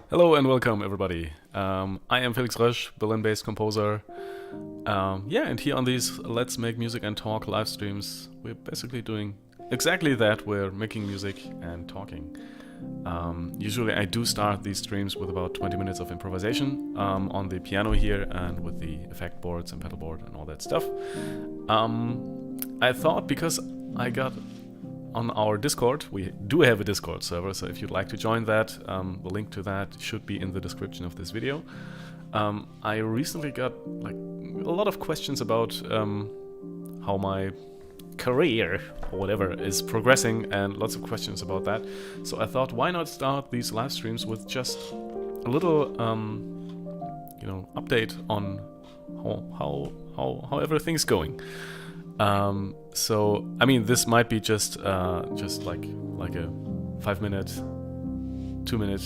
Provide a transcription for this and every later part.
Hello and welcome everybody. I am Felix, Berlin-based composer. And here on these Let's Make Music and Talk live streams, we're basically doing exactly that. We're making music and talking. Usually I do start these streams with about 20 minutes of improvisation on the piano here and with the effect boards and pedal board and all that stuff. I thought, because I got on our Discord, we do have a Discord server, so if you'd like to join that, the link to that should be in the description of this video. I recently got like a lot of questions about how my career or whatever is progressing, and lots of questions about that. So I thought, why not start these live streams with just a little update on how everything's going. So I mean, this might be just like a 5-minute, 2-minute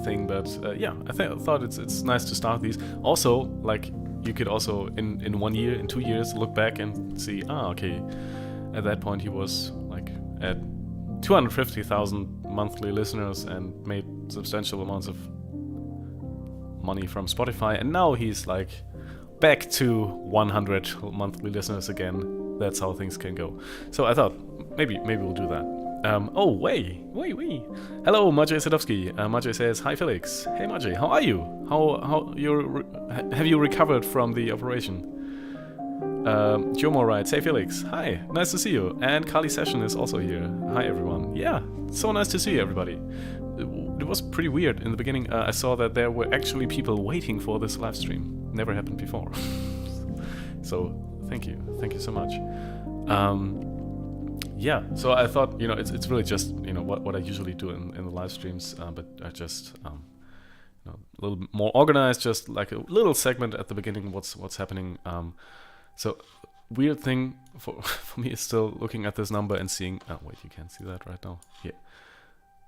thing, but yeah, I thought it's nice to start these. Also, like, you could also in 1 year, in 2 years, look back and see, okay, at that point he was like at 250,000 monthly listeners and made substantial amounts of money from Spotify, and now he's like back to 100 monthly listeners again. That's how things can go. So I thought maybe we'll do that. Wait. Hello, Maciej Sadowski. Maciej says, hi Felix. Hey Maciej, how are you? Have you recovered from the operation? Jomo writes, hey Felix, hi, nice to see you. And Kali Session is also here. Hi everyone. Yeah, so nice to see you, everybody. It was pretty weird in the beginning. I saw that there were actually people waiting for this live stream. Never happened before. So thank you so much. Yeah, so I thought, it's really just what I usually do in the live streams, but I just a little bit more organized, just like a little segment at the beginning, what's happening. So weird thing for me is still looking at this number and seeing, wait, you can't see that right now. Yeah,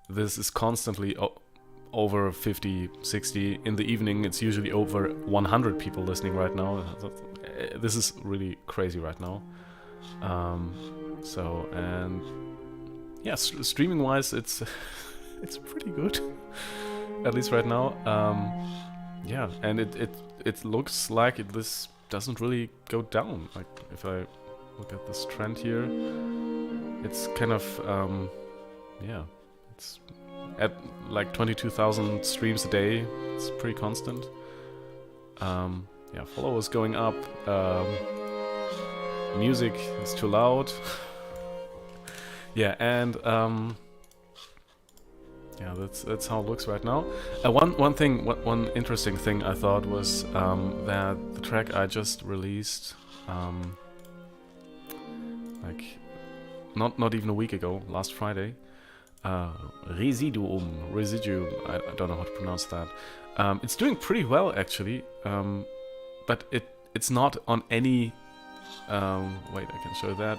this is constantly over 50, 60. In the evening, it's usually over 100 people listening right now. This is really crazy right now. Streaming wise, it's pretty good, at least right now. Yeah, and it looks like this doesn't really go down. Like, if I look at this trend here, it's kind of it's at like 22,000 streams a day. It's pretty constant. Followers going up. Music is too loud. Yeah, and that's how it looks right now. One interesting thing I thought was that the track I just released, like not even a week ago, last Friday, Residuum, I don't know how to pronounce that. It's doing pretty well actually, but it's not on any, wait, I can show that.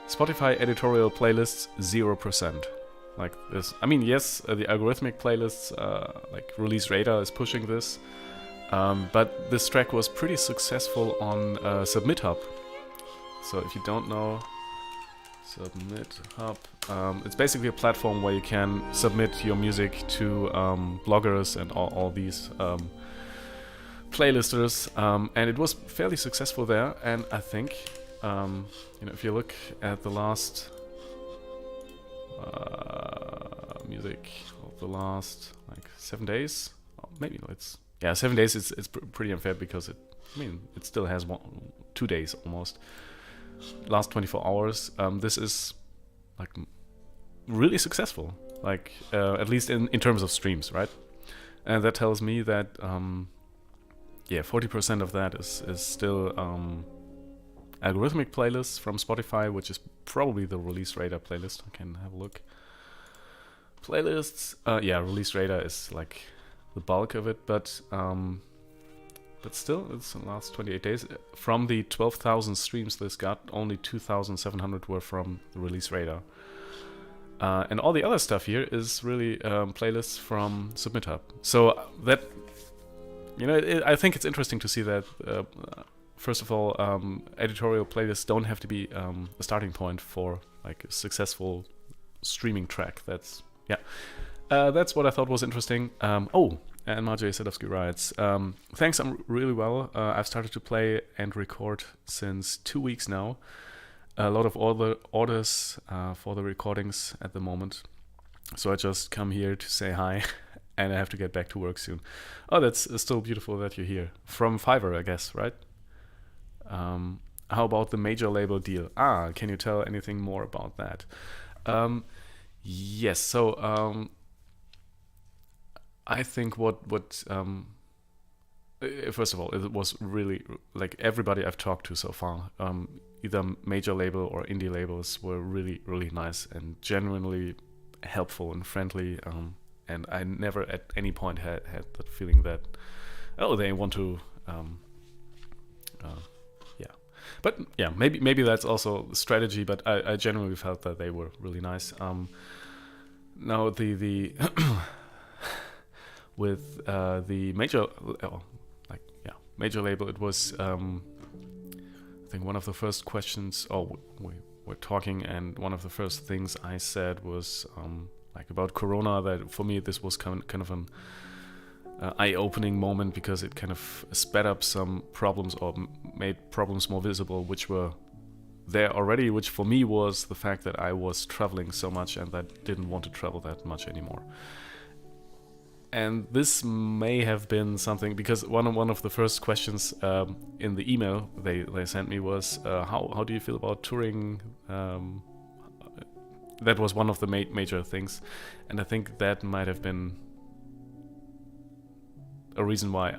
Spotify editorial playlists, 0%. Like this. I mean, yes, the algorithmic playlists, like Release Radar is pushing this, but this track was pretty successful on Submit Hub. So if you don't know, Submit Hub, it's basically a platform where you can submit your music to bloggers and all these playlisters, and it was fairly successful there. And I think, if you look at the last music of the last like 7 days, maybe it's 7 days. It's pretty unfair because it still has 2 days almost. Last 24 hours, this is like really successful, like at least in terms of streams, right? And that tells me that 40% of that is still algorithmic playlists from Spotify, which is probably the Release Radar playlist. I can have a look. Playlists, Release Radar is like the bulk of it, but still, it's the last 28 days. From the 12,000 streams this got, only 2,700 were from the Release Radar. And all the other stuff here is really playlists from Submit Hub. So that, I think it's interesting to see that, first of all, editorial playlists don't have to be a starting point for like a successful streaming track. That's what I thought was interesting. And Marjay Sadowski writes, thanks, I'm really well. I've started to play and record since 2 weeks now. A lot of orders for the recordings at the moment. So I just come here to say hi, and I have to get back to work soon. Oh, that's still beautiful that you're here. From Fiverr, I guess, right? How about the major label deal? Can you tell anything more about that? Yes, so... I think first of all, it was really, like, everybody I've talked to so far, either major label or indie labels, were really, really nice and genuinely helpful and friendly, and I never at any point had that feeling that, they want to, But yeah, maybe that's also the strategy, but I genuinely felt that they were really nice. Now the with the major label, it was I think one of the first questions. We were talking, and one of the first things I said was like about Corona. That for me this was kind of an eye-opening moment, because it kind of sped up some problems or made problems more visible, which were there already. Which for me was the fact that I was traveling so much and that didn't want to travel that much anymore. And this may have been something, because one of the first questions in the email they sent me was, how do you feel about touring? That was one of the major things, and I think that might have been a reason why.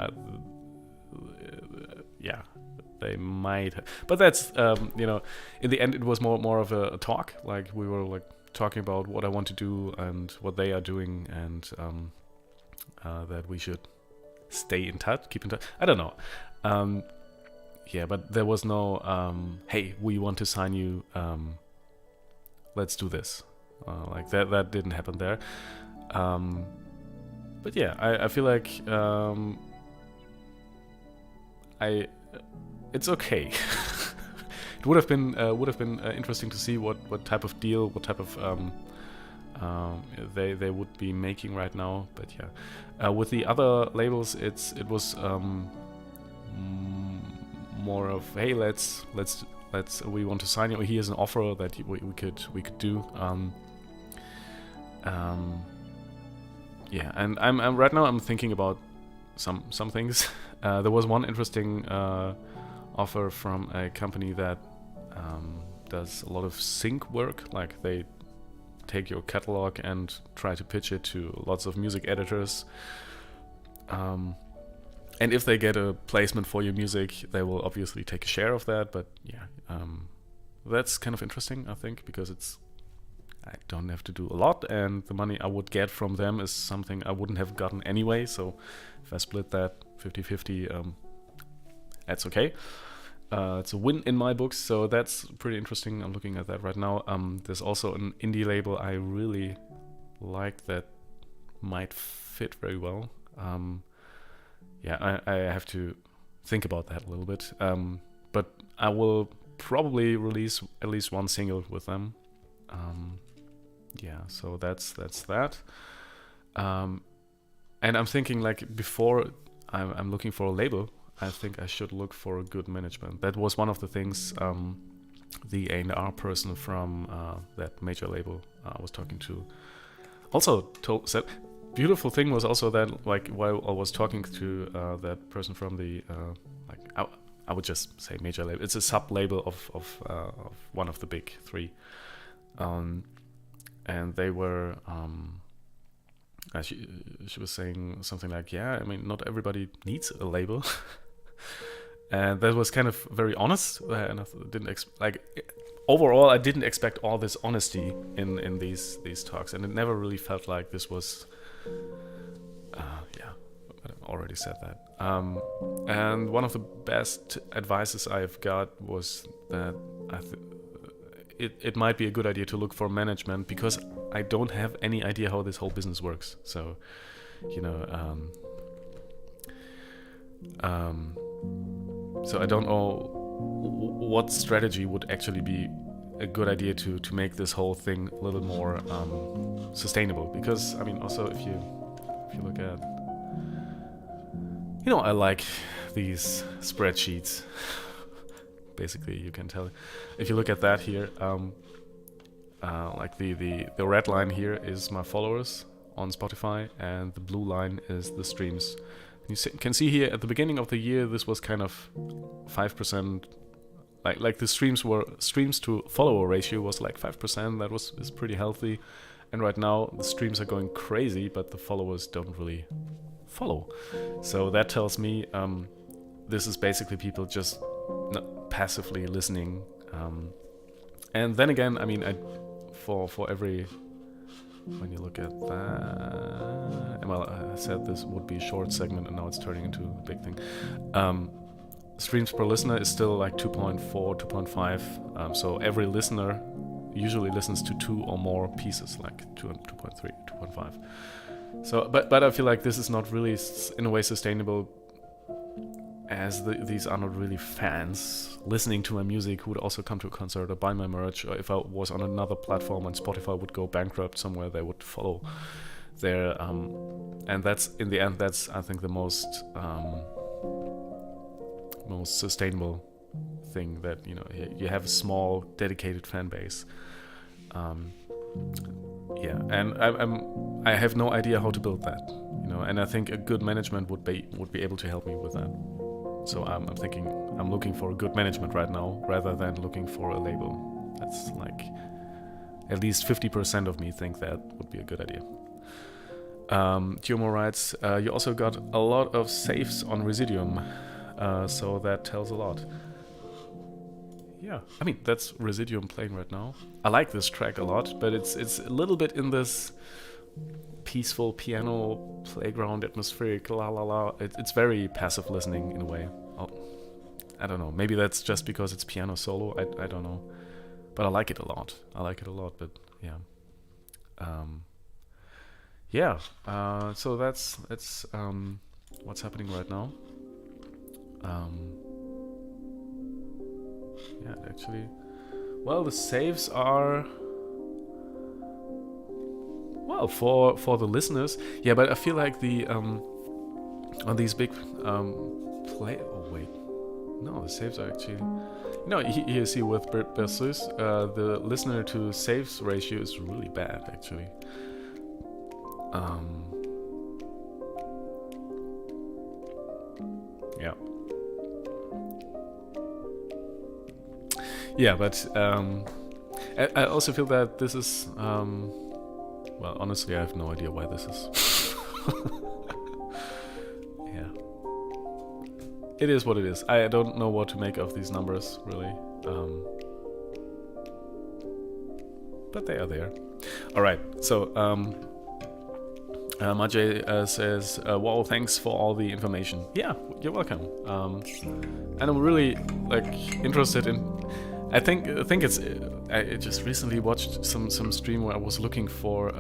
They might have. But that's in the end it was more of a talk. Like we were like talking about what I want to do and what they are doing, and that we should keep in touch. I don't know. But there was no, hey, we want to sign you, let's do this. Like that didn't happen there. But yeah, I feel like it's okay. It would have been interesting to see what type of deal, what type of they would be making right now. But yeah, with the other labels, it was more of, hey, let's we want to sign you. Here's an offer that we could do. And I'm right now I'm thinking about some things. There was one interesting offer from a company that does a lot of sync work. Like they take your catalog and try to pitch it to lots of music editors. And if they get a placement for your music, they will obviously take a share of that. But yeah, that's kind of interesting, I think, because it's I don't have to do a lot, and the money I would get from them is something I wouldn't have gotten anyway. So if I split that 50-50, that's okay. It's a win in my books, so that's pretty interesting. I'm looking at that right now. There's also an indie label I really like that might fit very well. Yeah, I have to think about that a little bit. But I will probably release at least one single with them. Yeah, so that's that. And I'm thinking, like, before I'm looking for a label, I think I should look for a good management. That was one of the things the A&R person from that major label I was talking to also said. Beautiful thing was also that, like, while I was talking to that person from the I would just say major label. It's a sub label of one of the big three, and they were. She was saying something like, "Yeah, I mean, not everybody needs a label," and that was kind of very honest. And I didn't overall, I didn't expect all this honesty in these talks, and it never really felt like this was. Yeah, I already said that. And one of the best advices I've got was that it might be a good idea to look for management, because I don't have any idea how this whole business works. So, you know, so I don't know what strategy would actually be a good idea to make this whole thing a little more sustainable. Because, I mean, also if you look at, you know, I like these spreadsheets. Basically, you can tell if you look at that here, like the red line here is my followers on Spotify, and the blue line is the streams. You can see here at the beginning of the year, this was kind of 5%. Like the streams to follower ratio was like 5%. That is pretty healthy. And right now the streams are going crazy, but the followers don't really follow. So that tells me this is basically people just passively listening. And then again, I mean, for every, when you look at that, well, I said this would be a short segment, and now it's turning into a big thing. Streams per listener is still like 2.4, 2.5. So every listener usually listens to 2 or more pieces, like 2.3, 2.5. So, but I feel like this is not really, in a way, sustainable, as these are not really fans listening to my music who would also come to a concert or buy my merch. Or if I was on another platform and Spotify would go bankrupt somewhere, they would follow there. And that's, in the end, that's, I think, the most sustainable thing, that, you know, you have a small dedicated fan base. Yeah, and I have no idea how to build that, you know, and I think a good management would be able to help me with that. So I'm thinking I'm looking for a good management right now, rather than looking for a label. That's like at least 50% of me think that would be a good idea. Tiomo writes, you also got a lot of saves on Residuum, so that tells a lot. Yeah, I mean, that's Residuum playing right now. I like this track a lot, but it's a little bit in this peaceful piano playground atmospheric la la la. It's very passive listening in a way. I don't know, maybe that's just because it's piano solo. I don't know, but I like it a lot. But yeah, so that's what's happening right now. Yeah, actually, well, the saves are, well, for the listeners. Yeah, but I feel like the on these big play. Oh wait, no, the saves are actually. No, here you see with Berceuse, the listener to saves ratio is really bad actually. Yeah. Yeah, but I also feel that this is, well, honestly, I have no idea why this is. Yeah. It is what it is. I don't know what to make of these numbers, really. But they are there. All right. So Majay says, "Wow, thanks for all the information." Yeah, you're welcome. And I'm really like interested in. I think it's. I just recently watched some stream where I was looking for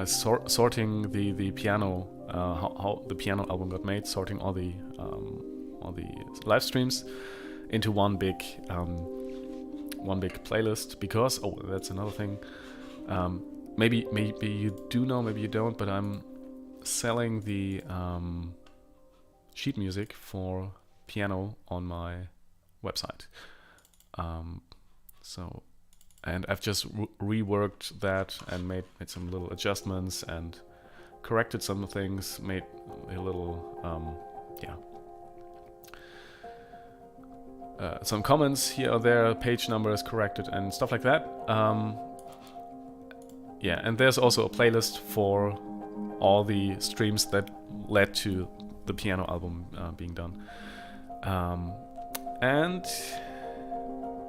sorting the piano, how the piano album got made, sorting all the live streams into one big playlist, because that's another thing. Maybe you do know, maybe you don't, but I'm selling the sheet music for piano on my website. And I've just reworked that and made some little adjustments and corrected some things, made a little some comments here or there, page numbers corrected and stuff like that. Yeah, and there's also a playlist for all the streams that led to the piano album being done. And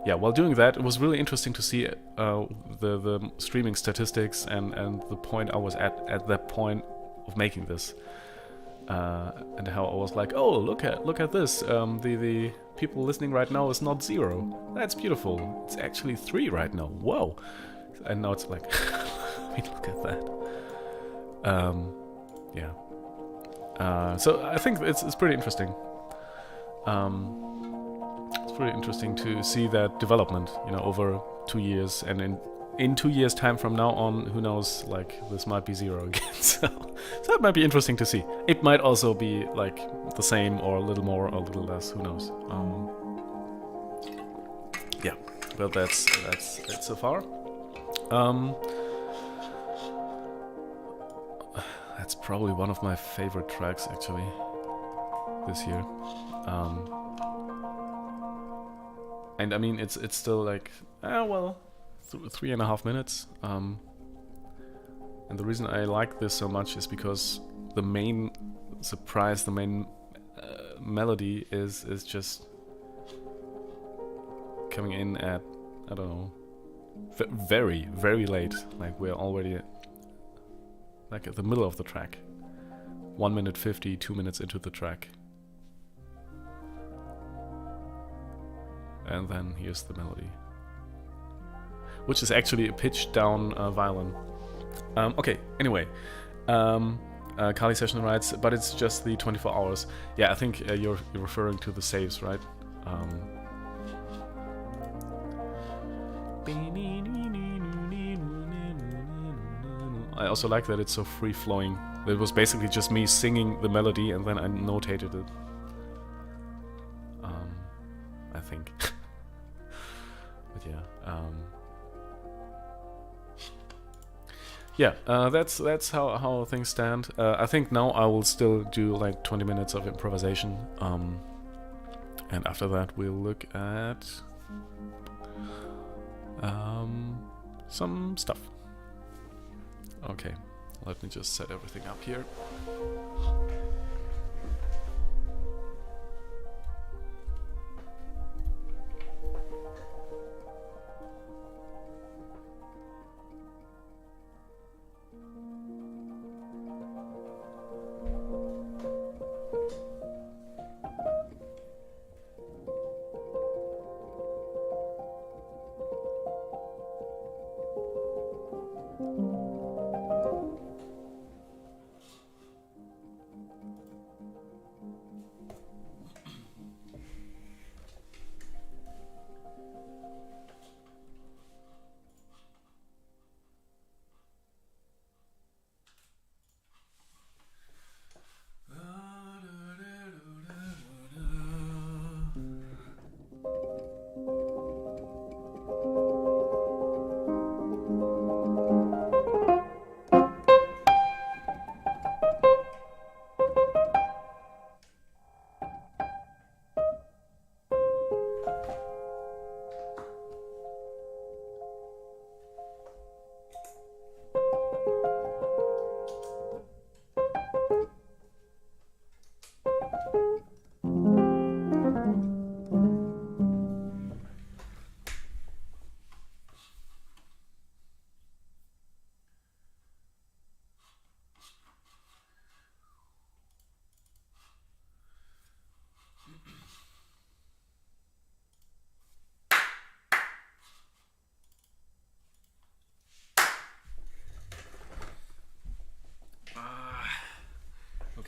yeah, while doing that, it was really interesting to see the streaming statistics and the point I was at that point of making this, and how I was like, oh, look at this. The people listening right now is not 0. That's beautiful. It's actually 3 right now. Whoa! And now it's like, I mean, look at that. Yeah. So I think it's pretty interesting. It's pretty interesting to see that development, over 2 years, and in 2 years' time from now on, who knows? Like, this might be 0 again. So that might be interesting to see. It might also be like the same, or a little more, or a little less. Who knows? Yeah. Well, that's it so far. That's probably one of my favorite tracks, actually, this year. And I mean, it's still like, 3.5 minutes. And the reason I like this so much is because the main surprise, the main melody is just coming in at, I don't know, very, very late. Like, we're already like at the middle of the track. 1 minute 50, 2 minutes into the track. And then here's the melody, which is actually a pitched down violin. Okay, anyway. Kali Session writes, but it's just the 24 hours. Yeah, I think you're referring to the saves, right? I also like that it's so free-flowing. It was basically just me singing the melody and then I notated it. I think. But yeah. That's how things stand. I think now I will still do like 20 minutes of improvisation. And after that we'll look at some stuff. Okay, let me just set everything up here.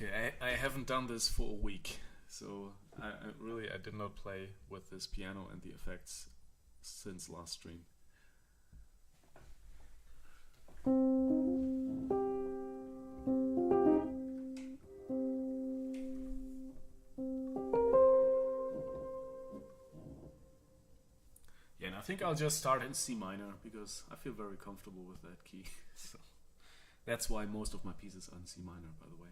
Okay, I haven't done this for a week, so I did not play with this piano and the effects since last stream. Yeah, and I think I'll just start in C minor because I feel very comfortable with that key. So that's why most of my pieces are in C minor, by the way.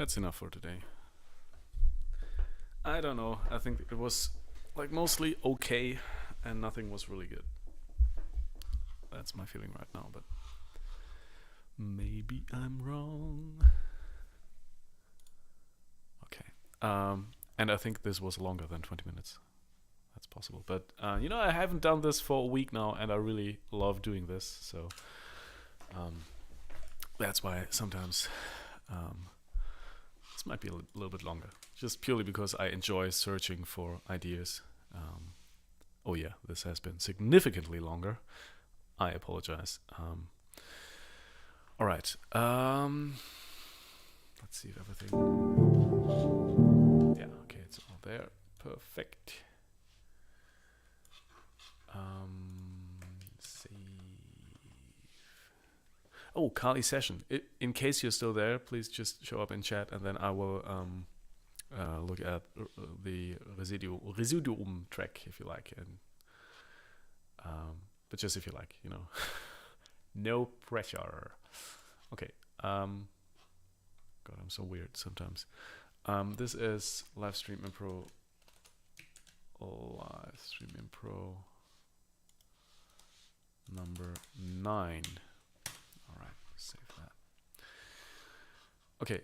That's enough for today. I don't know. I think it was like mostly okay, and nothing was really good. That's my feeling right now, but maybe I'm wrong. Okay. And I think this was longer than 20 minutes. That's possible. But, you know, I haven't done this for a week now, and I really love doing this. So that's why sometimes this might be a little bit longer. Just purely because I enjoy searching for ideas. Oh yeah, this has been significantly longer. I apologize. All right. Let's see if everything... Yeah, okay, it's all there. Perfect. Save. Oh, Kali session. In case you're still there, please just show up in chat, and then I will look at the Residuum track if you like, and but just if you like, you know. No pressure. Okay. God, I'm so weird sometimes. This is Livestream Impro. Livestream Impro number 9. All right, save that. Okay.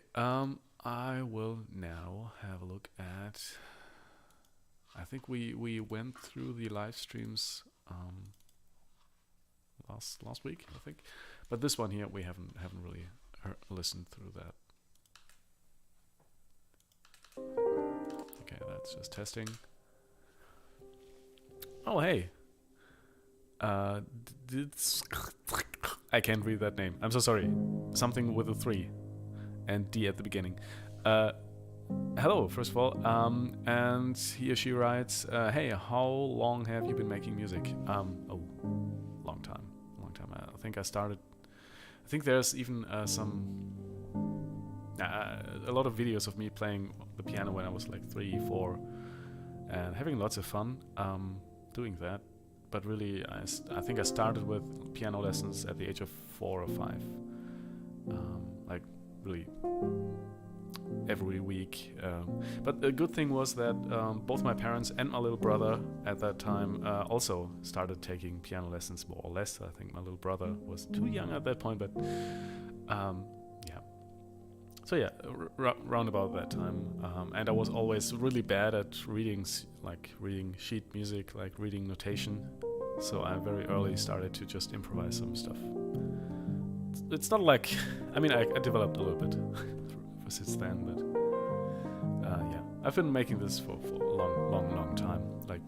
I will now have a look at. I think we went through the live streams last week, I think, but this one here we haven't really listened through that. Okay, that's just testing. Oh hey, I can't read that name. I'm so sorry. Something with a 3 and D at the beginning. Hello, first of all, and he or she writes, hey, how long have you been making music? Oh, long time. I think I started, I think there's even a lot of videos of me playing the piano when I was like 3, 4, and having lots of fun doing that. But really, I think I started with piano lessons at the age of 4 or 5. Like really every week. But the good thing was that both my parents and my little brother at that time also started taking piano lessons, more or less. I think my little brother was too young at that point, but yeah. So yeah, round about that time. And I was always really bad at reading sheet music, like reading notation. So I very early started to just improvise some stuff. It's not like, I mean, I developed a little bit since then, but yeah, I've been making this for a long time. Like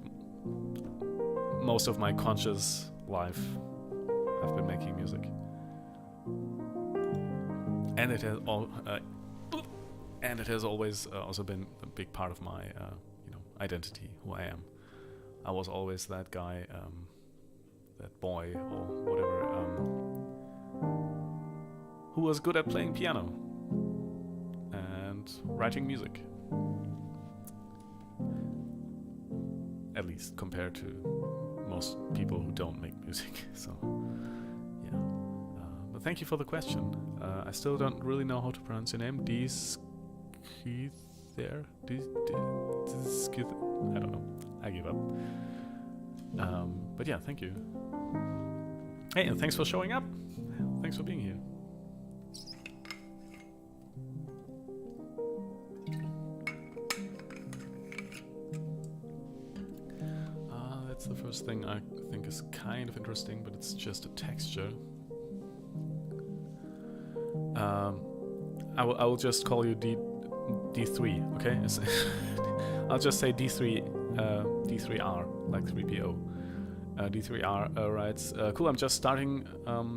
most of my conscious life, I've been making music, and it has always also been a big part of my identity, who I am. I was always that guy, that boy or whatever, who was good at playing piano and writing music, at least compared to most people who don't make music. So yeah, but thank you for the question. I still don't really know how to pronounce your name. I don't know, I give up. But yeah, thank you. Hey, and thanks for showing up. Thanks for being here. That's the first thing I think is kind of interesting, but it's just a texture. I will just call you D3, okay? I'll just say D3, D3R, like 3PO. D3R writes, cool, I'm just starting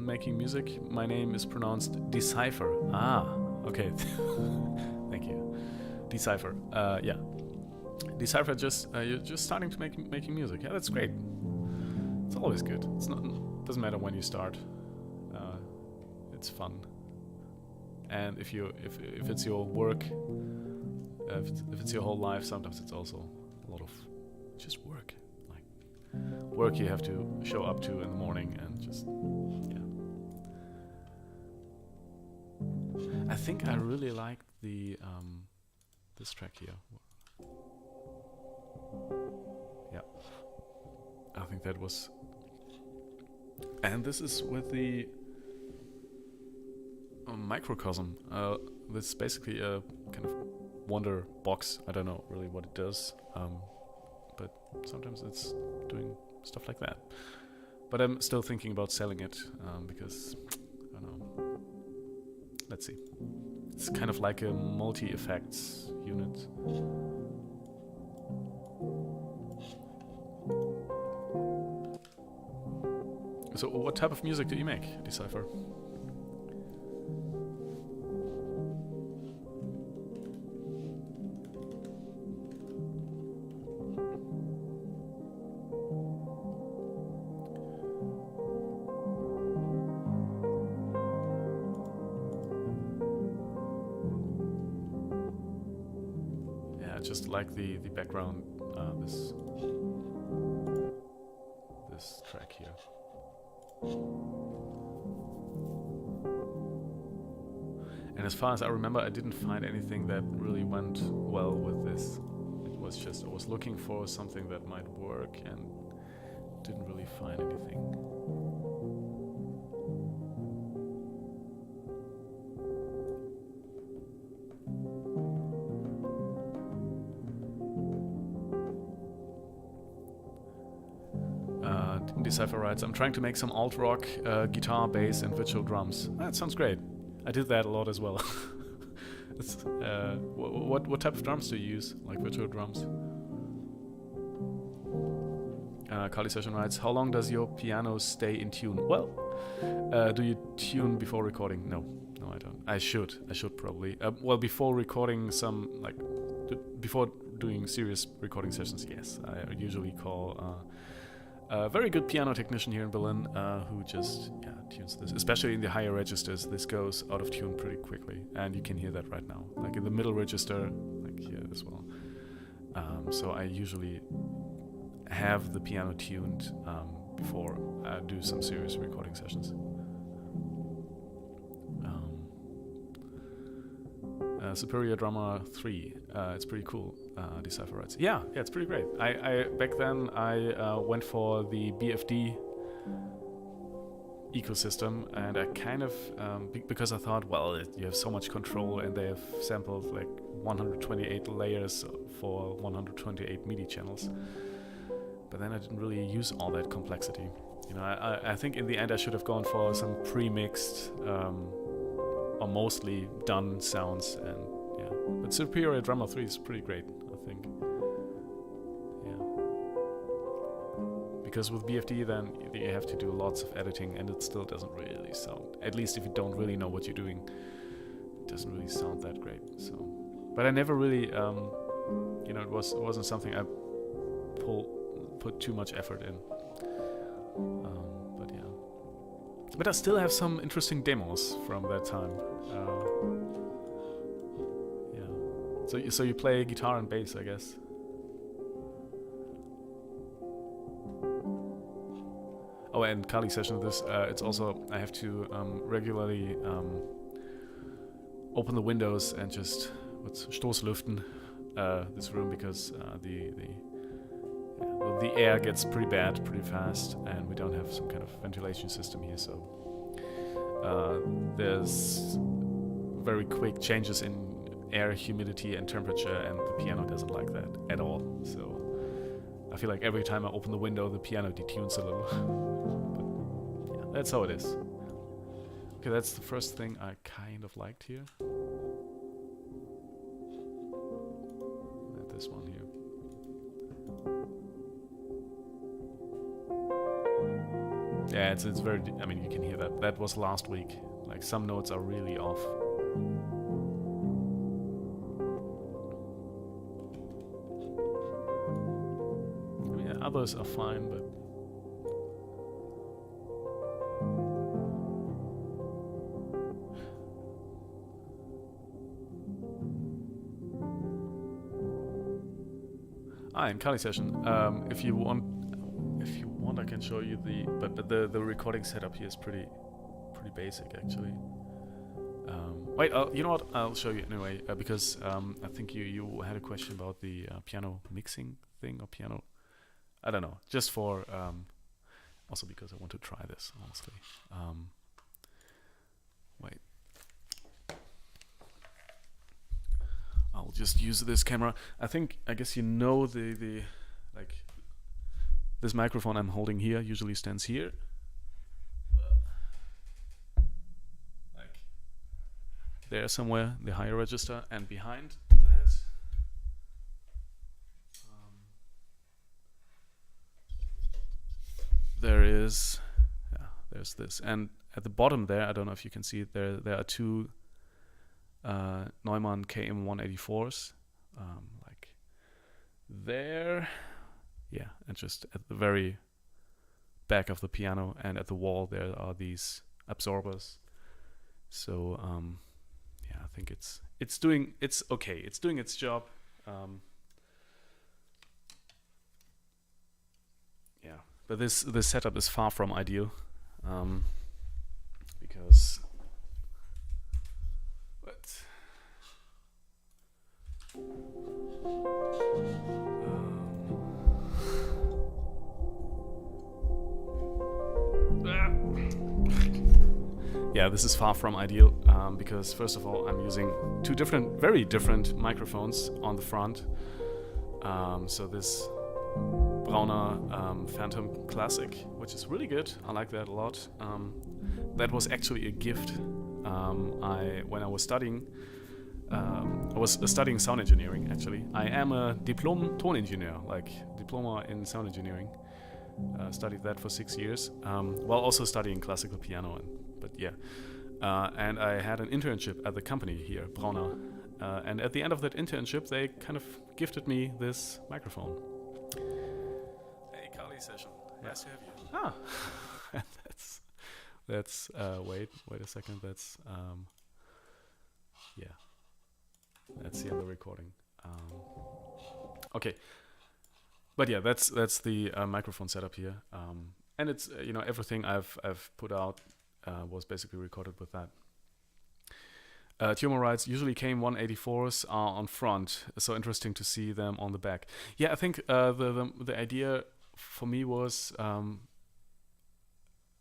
making music. My name is pronounced Decipher. Ah, okay. Thank you. Decipher. Yeah. Decipher, you're just starting to making music. Yeah, that's great. It's always good. Doesn't matter when you start. It's fun. And if it's your work, if it's your whole life, sometimes it's also a lot of just work. Like work you have to show up to in the morning and just, yeah. I think I really like the this track here. Yeah, I think that was. And this is with the microcosm. This is basically a kind of wonder box. I don't know really what it does, but sometimes it's doing stuff like that. But I'm still thinking about selling it because I don't know. Let's see. It's kind of like a multi-effects unit. So what type of music do you make, Decipher? Yeah, just like the background, this track here. And as far as I remember, I didn't find anything that really went well with this. It was just, I was looking for something that might work and didn't really find anything. Decipher writes, I'm trying to make some alt rock, guitar, bass, and virtual drums. That sounds great. I did that a lot as well. What type of drums do you use, like virtual drums? Carly Session writes, how long does your piano stay in tune? Well, do you tune before recording? No, I don't. I should probably. Well, before recording some, like, before doing serious recording sessions, yes. I usually call a very good piano technician here in Berlin who just tunes this. Especially in the higher registers, this goes out of tune pretty quickly, and you can hear that right now. Like in the middle register, like here as well. So I usually have the piano tuned before I do some serious recording sessions. Superior Drummer 3, it's pretty cool, Decipher writes. Yeah, it's pretty great. I back then I went for the BFD ecosystem, and I kind of, because I thought, well, you have so much control, and they have sampled like 128 layers for 128 MIDI channels. But then I didn't really use all that complexity. You know, I think in the end I should have gone for some pre-mixed, or mostly done sounds, and yeah. But Superior Drummer 3 is pretty great, I think. Yeah. Because with BFD then you have to do lots of editing, and it still doesn't really sound, at least if you don't really know what you're doing, it doesn't really sound that great. So, but I never really, you know, it wasn't something I put too much effort in. But yeah. But I still have some interesting demos from that time. Yeah. So you play guitar and bass, I guess. Oh, and Kali session of this, it's also, I have to regularly open the windows and just Stoßlüften this room, because the air gets pretty bad pretty fast, and we don't have some kind of ventilation system here, so there's very quick changes in air humidity and temperature, and the piano doesn't like that at all. So I feel like every time I open the window, the piano detunes a little. But yeah, that's how it is. Okay, that's the first thing I kind of liked here. And this one here. Yeah, it's very, I mean, you can hear that. That was last week. Like, some notes are really off. I mean, others are fine, but... in Kali session, if you want, I can show you the recording setup here is pretty basic actually. Wait, you know what? I'll show you anyway, because I think you had a question about the piano mixing thing, or piano. I don't know. Just for also because I want to try this, honestly. Wait. I'll just use this camera. I guess you know the like this microphone I'm holding here usually stands here. Like there somewhere, the higher register, and behind that there is there's this, and at the bottom there, I don't know if you can see it, there are two Neumann KM184s, like there, yeah, and just at the very back of the piano and at the wall there are these absorbers. So yeah, I think it's okay. It's doing its job. Yeah, but this setup is far from ideal, because yeah, this is far from ideal, because first of all, I'm using two very different microphones on the front. So this Brauner Phantom Classic, which is really good. I like that a lot. That was actually a gift. When I was studying, I was studying sound engineering. Actually, I am a diploma in sound engineering. Studied that for 6 years, while also studying classical piano. And I had an internship at the company here, Brauner. And at the end of that internship, they kind of gifted me this microphone. Hey, Kali session. Nice to have you. Ah, that's wait a second. That's yeah. That's the end of the recording. Okay, but yeah, that's the microphone setup here. And it's everything I've put out was basically recorded with that. Tumor writes, usually KM184s are on front, so interesting to see them on the back. Yeah, I think the idea for me was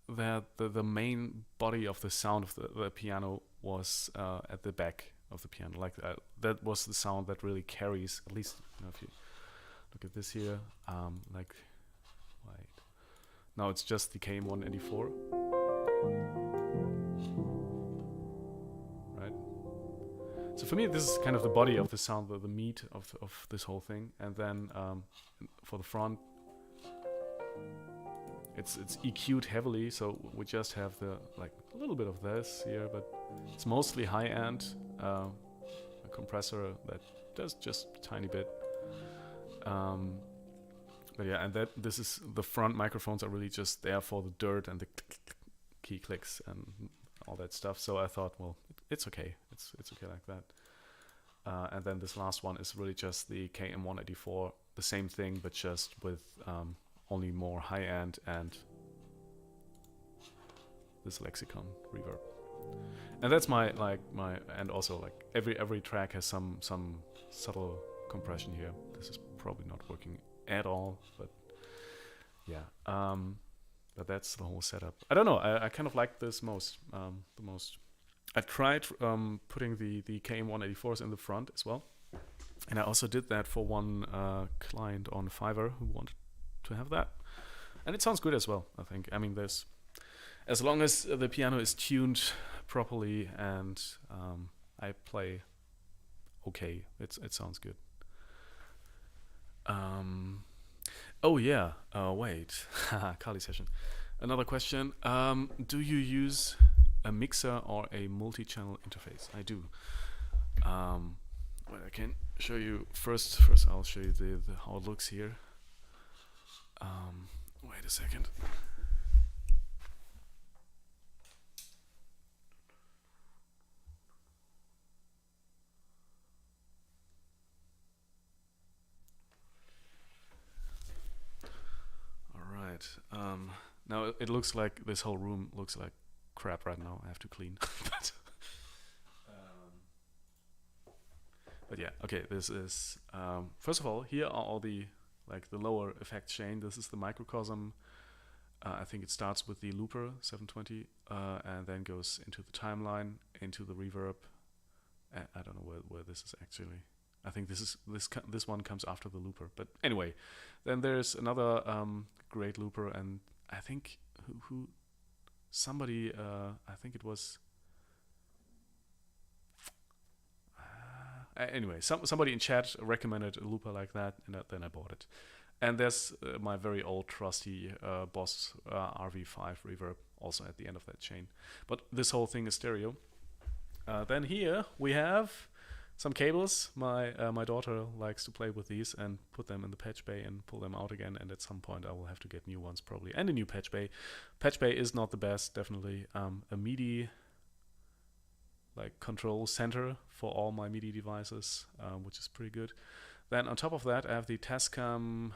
that the main body of the sound of the piano was at the back of the piano. Like that was the sound that really carries, at least if you look at this here, like, wait. Now it's just the KM184. Right? So for me, this is kind of the body of the sound, the meat of this whole thing. And then for the front, it's EQ'd heavily, so we just have a little bit of this here, but it's mostly high end, a compressor that does just a tiny bit. But yeah, and this is the front microphones are really just there for the dirt and the key clicks and all that stuff. So I thought, well, it's okay. It's okay like that. And then this last one is really just the KM184, the same thing, but just with only more high end and this lexicon reverb. And that's my and also like every track has some subtle compression here. This is probably not working at all, but yeah. But that's the whole setup. I don't know. I kind of like this the most. I tried putting the KM184s in the front as well, and I also did that for one client on Fiverr who wanted to have that, and it sounds good as well. I think. I mean, there's as long as the piano is tuned properly and I play okay, it sounds good. Oh yeah. Wait. Kali session. Another question. Do you use a mixer or a multi-channel interface? I do. Well, I can show you first. I'll show you the how it looks here. Wait a second. Now it looks like this whole room looks like crap right now. I have to clean. But But yeah, okay, this is, first of all, here are all the, like the lower effect chain. This is the microcosm. I think it starts with the looper 720 and then goes into the timeline, into the reverb. I don't know where this is actually. I think this one comes after the looper. But anyway, then there's another great looper, and I think somebody, I think it was. Anyway, somebody in chat recommended a looper like that, and then I bought it. And there's my very old trusty Boss RV5 reverb also at the end of that chain. But this whole thing is stereo. Then here we have some cables. My daughter likes to play with these and put them in the patch bay and pull them out again. And at some point I will have to get new ones probably, and a new patch bay. Patch bay is not the best, definitely. A MIDI like control center for all my MIDI devices, which is pretty good. Then on top of that I have the Tascam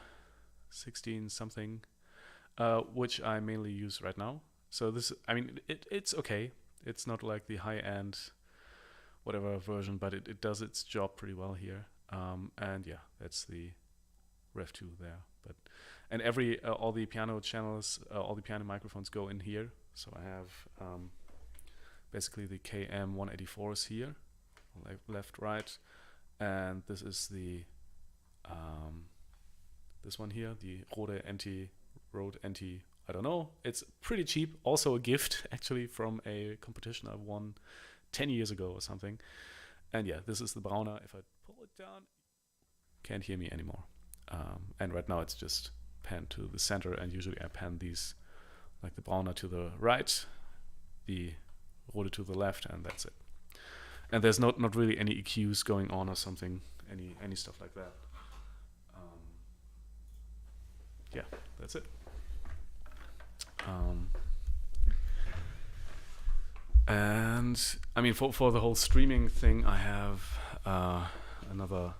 16 something, which I mainly use right now. So this, I mean, it's okay. It's not like the high-end whatever version, but it does its job pretty well here. And yeah, that's the Rev 2 there. And all the piano channels, all the piano microphones go in here. So I have basically the KM 184s here, left, right, and this is the this one here, the Rode NT. I don't know. It's pretty cheap. Also a gift actually from a competition I won 10 years ago or something. And yeah, this is the Brauner. If I pull it down, can't hear me anymore. And right now it's just panned to the center, and usually I pan these, like the Brauner to the right, the Rode to the left, and that's it. And there's not really any EQs going on or something, any stuff like that. Yeah, that's it. And I mean, for the whole streaming thing, I have another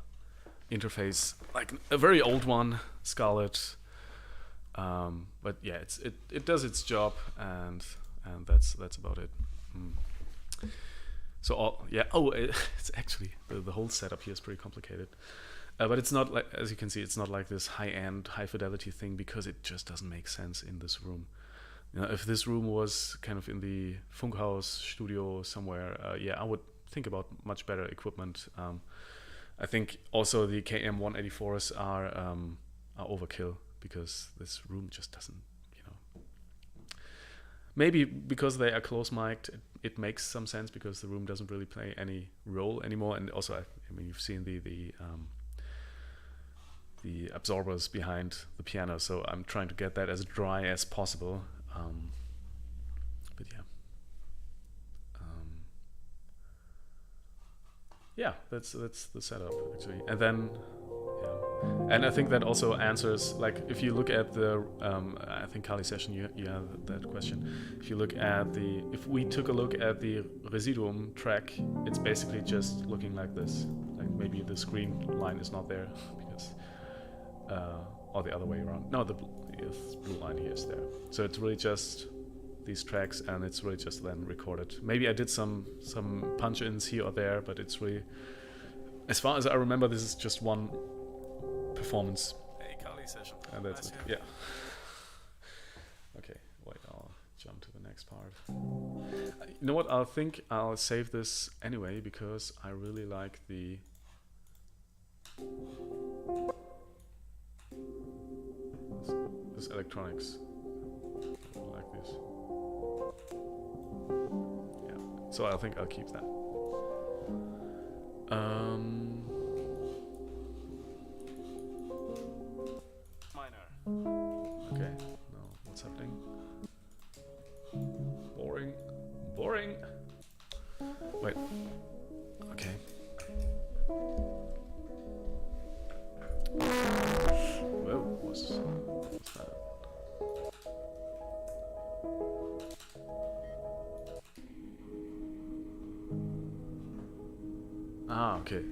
interface, like a very old one, Scarlett. But yeah, it does its job, and that's about it. So it's actually the whole setup here is pretty complicated. But it's not like, as you can see, it's not like this high-end, high-fidelity thing, because it just doesn't make sense in this room. You know, if this room was kind of in the Funkhaus studio somewhere, yeah, I would think about much better equipment. I think also the KM 184s are overkill, because this room just doesn't, you know. Maybe because they are close-mic'd, it makes some sense, because the room doesn't really play any role anymore. And also, I mean, you've seen the absorbers behind the piano, so I'm trying to get that as dry as possible. But yeah, yeah, that's the setup actually. And then yeah, and I think that also answers, like, if you look at the I think Kali session, you have that question. If you look at if we took a look at the Residuum track, it's basically just looking like this. Like, maybe the screen line is not there because or the other way around. No, the blue line here is there. So it's really just these tracks, and it's really just then recorded. Maybe I did some punch-ins here or there, but it's really, as far as I remember, this is just one performance. Hey, Kali session. And that's nice, it. Yeah. Okay, wait, I'll jump to the next part. You know what? I think I'll save this anyway, because I really like this electronics. I like this. Yeah. So I think I'll keep that. Minor. Okay. No, what's happening? Boring. Boring. Wait. Okay. Whoa, what's that? Ah, okay.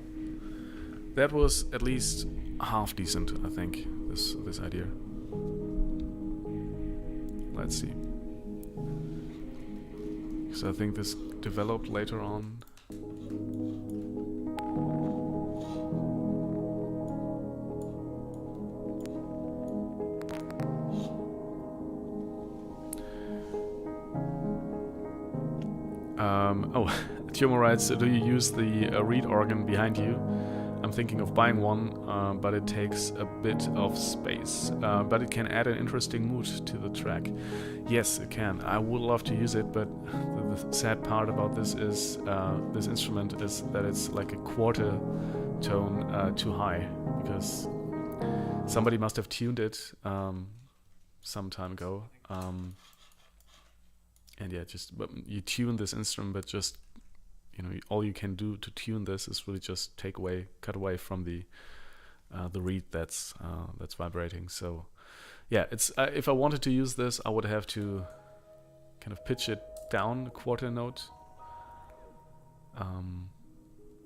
That was at least half decent, I think, this idea. Let's see. So I think this developed later on. Oh, Tiomo writes, do you use the reed organ behind you? I'm thinking of buying one, but it takes a bit of space. But it can add an interesting mood to the track. Yes, it can. I would love to use it, but the sad part about this is this instrument is that it's like a quarter tone too high, because somebody must have tuned it some time ago. And yeah, but you tune this instrument, but just, you know, all you can do to tune this is really just cut away from the reed that's vibrating. So yeah, it's if I wanted to use this, I would have to kind of pitch it down a quarter note,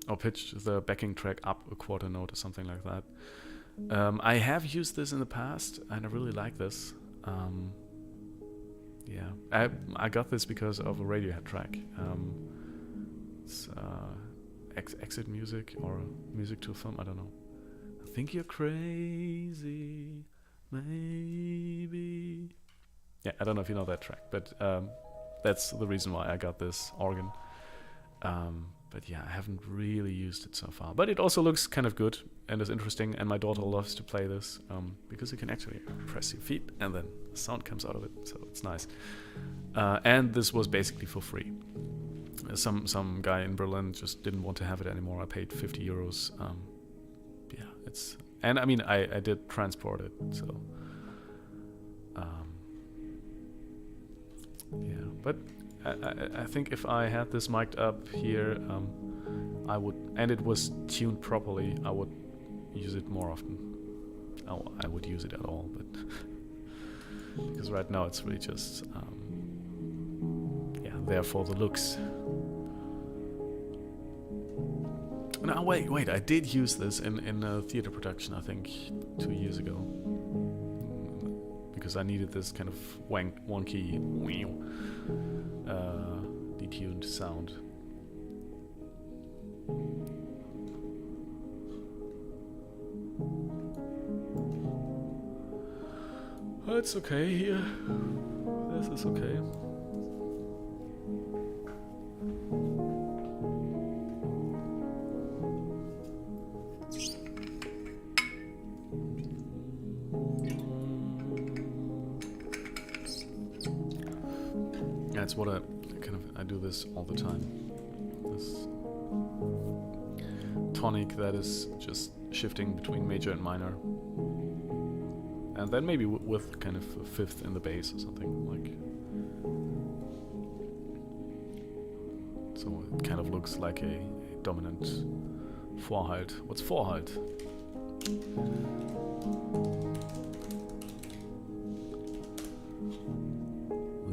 or pitch the backing track up a quarter note or something like that. I have used this in the past, and I really like this. Yeah, I got this because of a Radiohead track. It's exit music or music to a film, I don't know. I think you're crazy, maybe. Yeah, I don't know if you know that track, but that's the reason why I got this organ. But yeah, I haven't really used it so far. But it also looks kind of good and is interesting, and my daughter loves to play this because you can actually press your feet and then the sound comes out of it, so it's nice. And this was basically for free. Some guy in Berlin just didn't want to have it anymore. I paid 50 euros. Yeah, and I mean, I did transport it, so yeah, but I think if I had this mic'd up here, I would, and it was tuned properly, I would use it more often. Oh, I would use it at all, but because right now it's really just yeah, there for the looks. No, wait, I did use this in a theater production, I think 2 years ago, because I needed this kind of wonky detuned sound. It's okay here. This is okay. That's what I do this all the time. This tonic that is just shifting between major and minor, and then maybe with kind of a fifth in the bass or something like. So it kind of looks like a dominant Vorhalt. What's Vorhalt?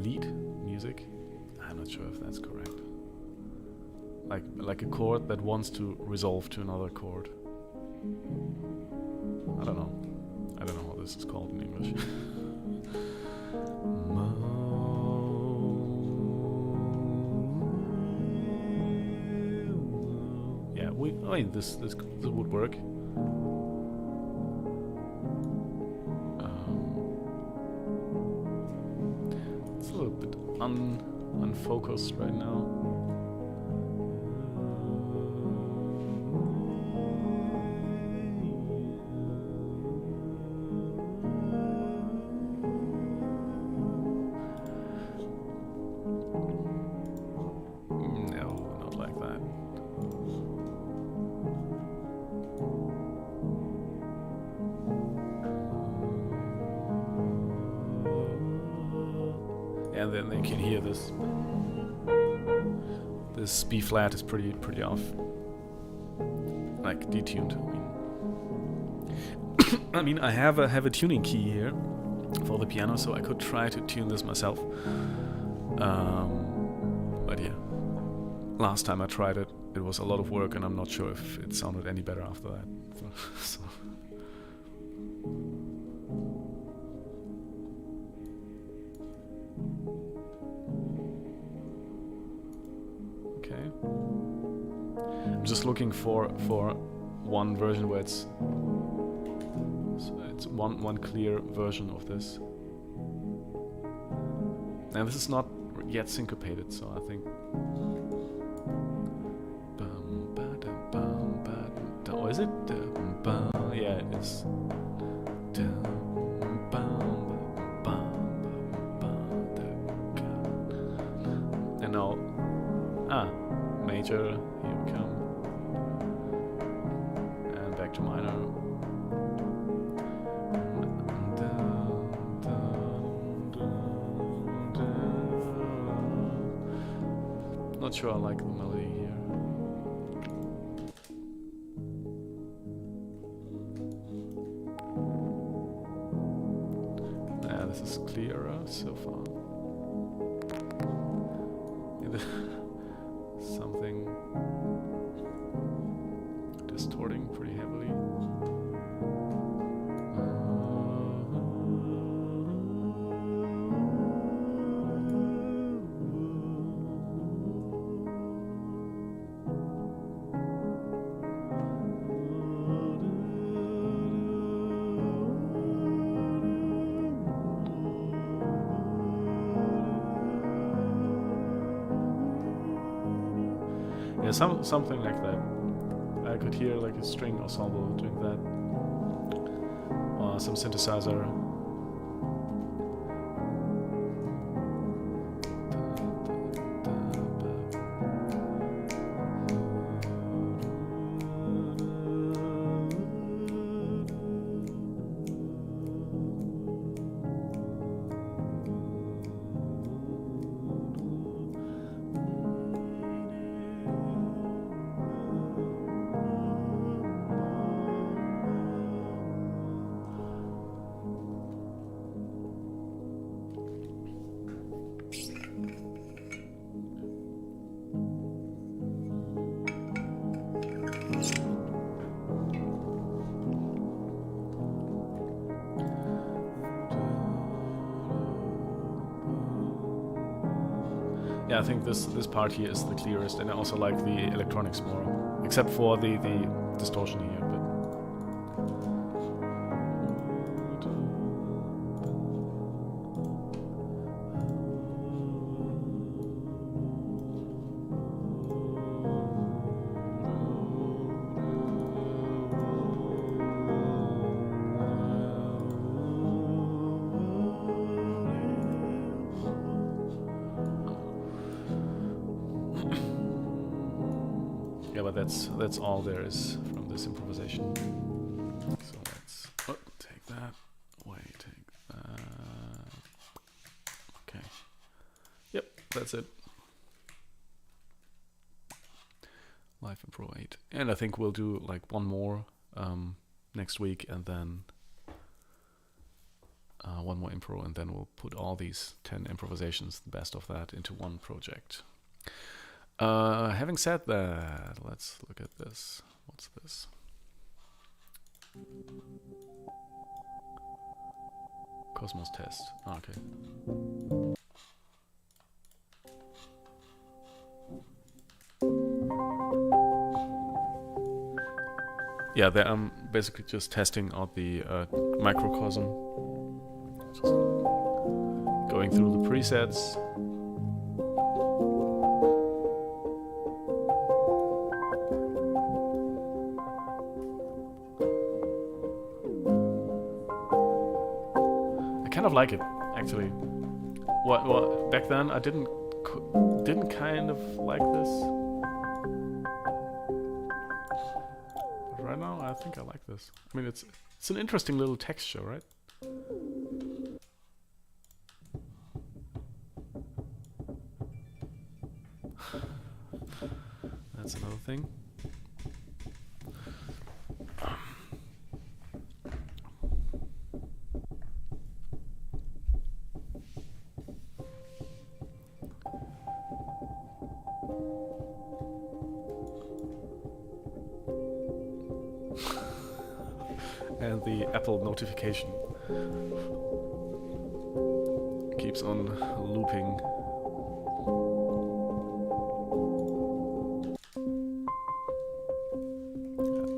Lead music? I'm not sure if that's correct. Like a chord that wants to resolve to another chord. I don't know how this is called in English. Yeah, I mean this would work. It's a little bit unfocused right now. No, not like that. And then you can hear this. This B flat is pretty off, like detuned. I mean, I have a tuning key here for the piano, so I could try to tune this myself. But yeah, last time I tried it, it was a lot of work, and I'm not sure if it sounded any better after that. So. Okay. I'm just looking for one version where it's one clear version of this. And this is not yet syncopated, so I think Is it? Yeah, it is. And now, major, here we come. And back to minor. Not sure I like the melody here. This is clearer so far. Something distorting pretty heavily. Yeah, something like that. I could hear like a string ensemble doing that, or some synthesizer. Yeah, I think this part here is the clearest, and I also like the electronics more, except for the distortion here. But yeah, but that's all there is from this improvisation. So let's take that away, take that. Okay. Yep, that's it. Live Impro 8. And I think we'll do like one more next week, and then one more impro, and then we'll put all these 10 improvisations, the best of that, into one project. Having said that, let's look at this. What's this? Cosmos test. Okay. Yeah, I'm basically just testing out the microcosm. Just going through the presets. I kind of like it, actually. What back then I didn't kind of like this. But right now I think I like this. I mean, it's an interesting little texture, right? That's another thing. And the Apple notification keeps on looping.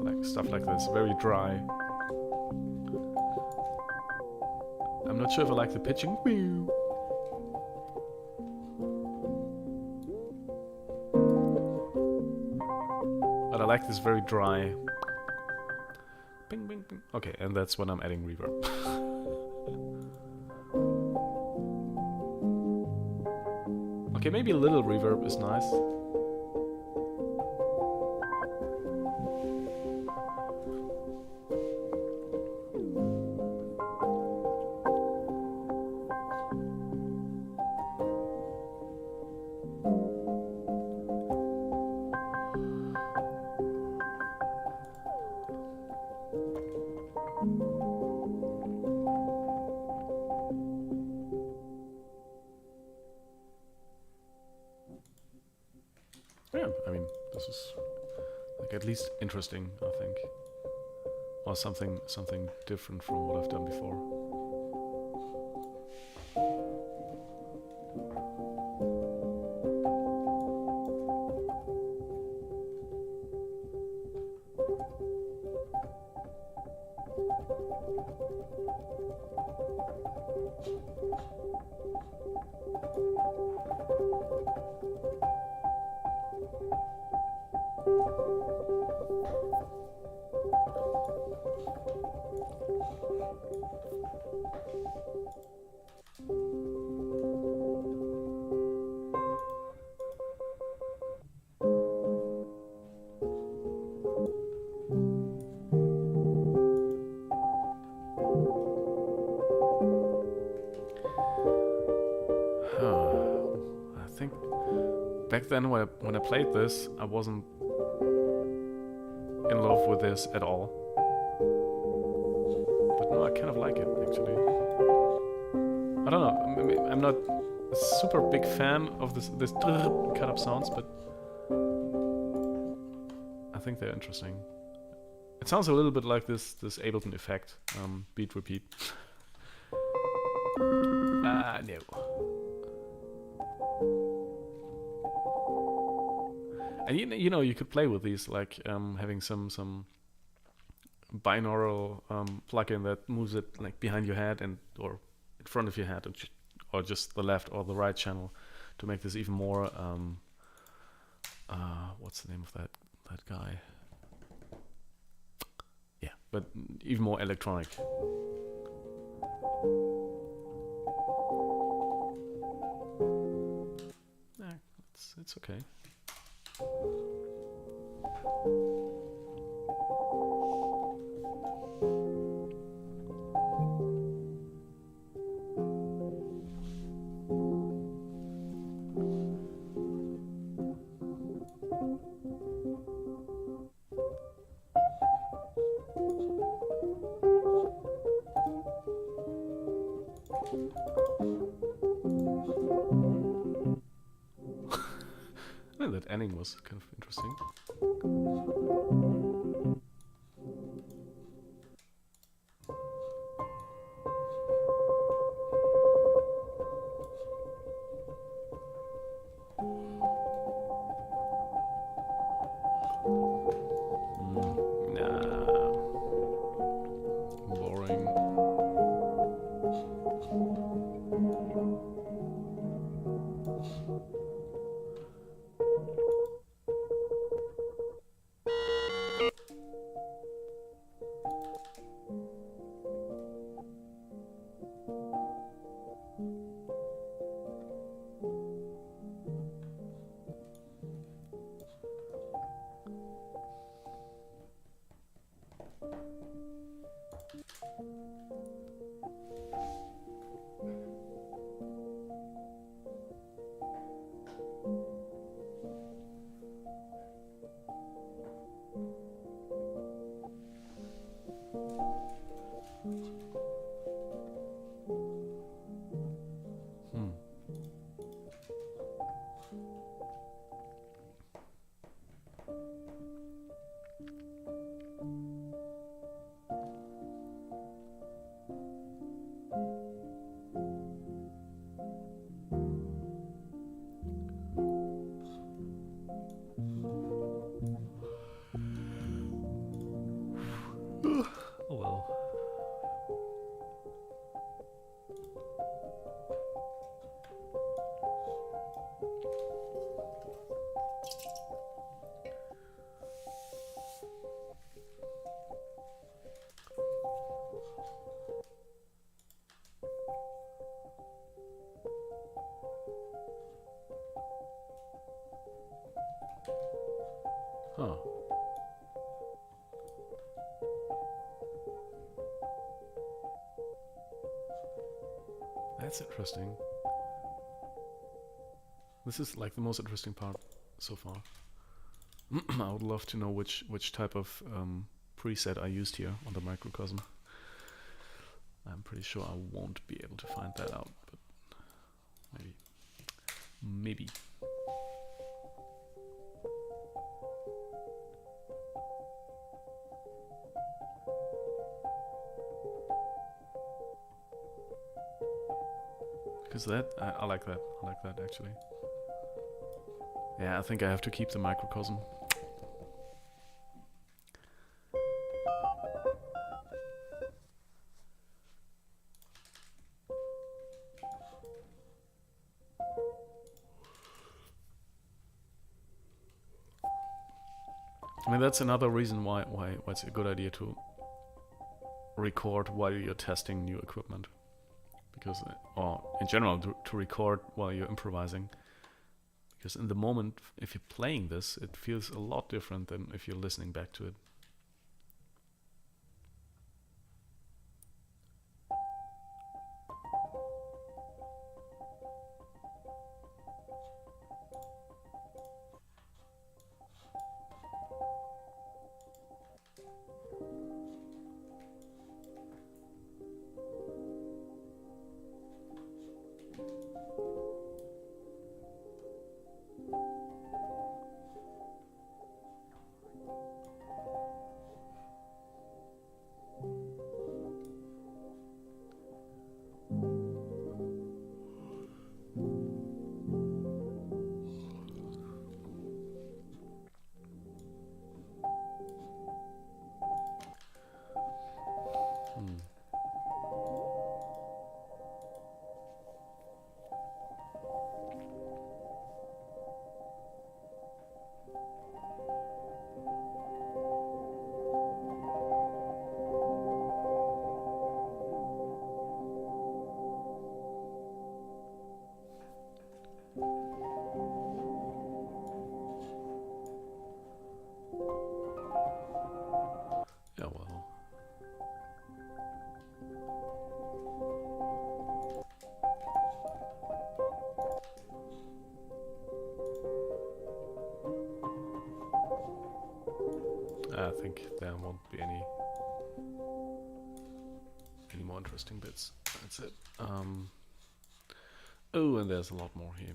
Like stuff like this, very dry. I'm not sure if I like the pitching. But I like this very dry Okay, and that's when I'm adding reverb. Okay, maybe a little reverb is nice. Yeah, I mean, this is like at least interesting, I think, or something different from what I've done before. I think back then when I played this, I wasn't in love with this at all. But no, I kind of like it actually. I don't know. I'm not a super big fan of this cut up sounds, but I think they're interesting. It sounds a little bit like this Ableton effect, beat repeat. No. And you know, you could play with these, like having some binaural plugin that moves it like behind your head and or in front of your head, or just the left or the right channel, to make this even more. What's the name of that guy? Yeah, but even more electronic. Yeah, it's okay. That ending was kind of interesting. Nah. Boring. Huh. That's interesting. This is like the most interesting part so far. I would love to know which type of preset I used here on the microcosm. I'm pretty sure I won't be able to find that out, but maybe. Maybe. Because that, I like that. I like that actually. Yeah, I think I have to keep the microcosm. I mean, that's another reason why it's a good idea to record while you're testing new equipment. Because, or in general, to record while you're improvising. Because in the moment, if you're playing this, it feels a lot different than if you're listening back to it. Yeah, well. I think there won't be any more interesting bits. That's it. Oh, and there's a lot more here.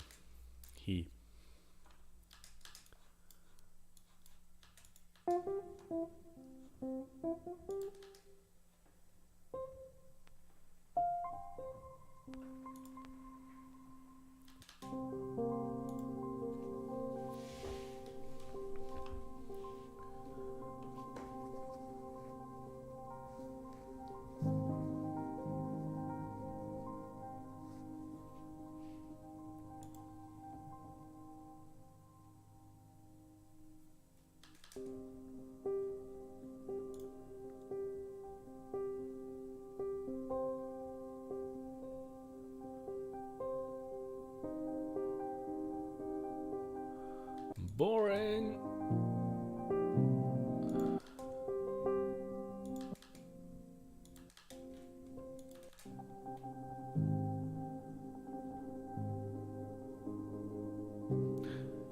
Boring.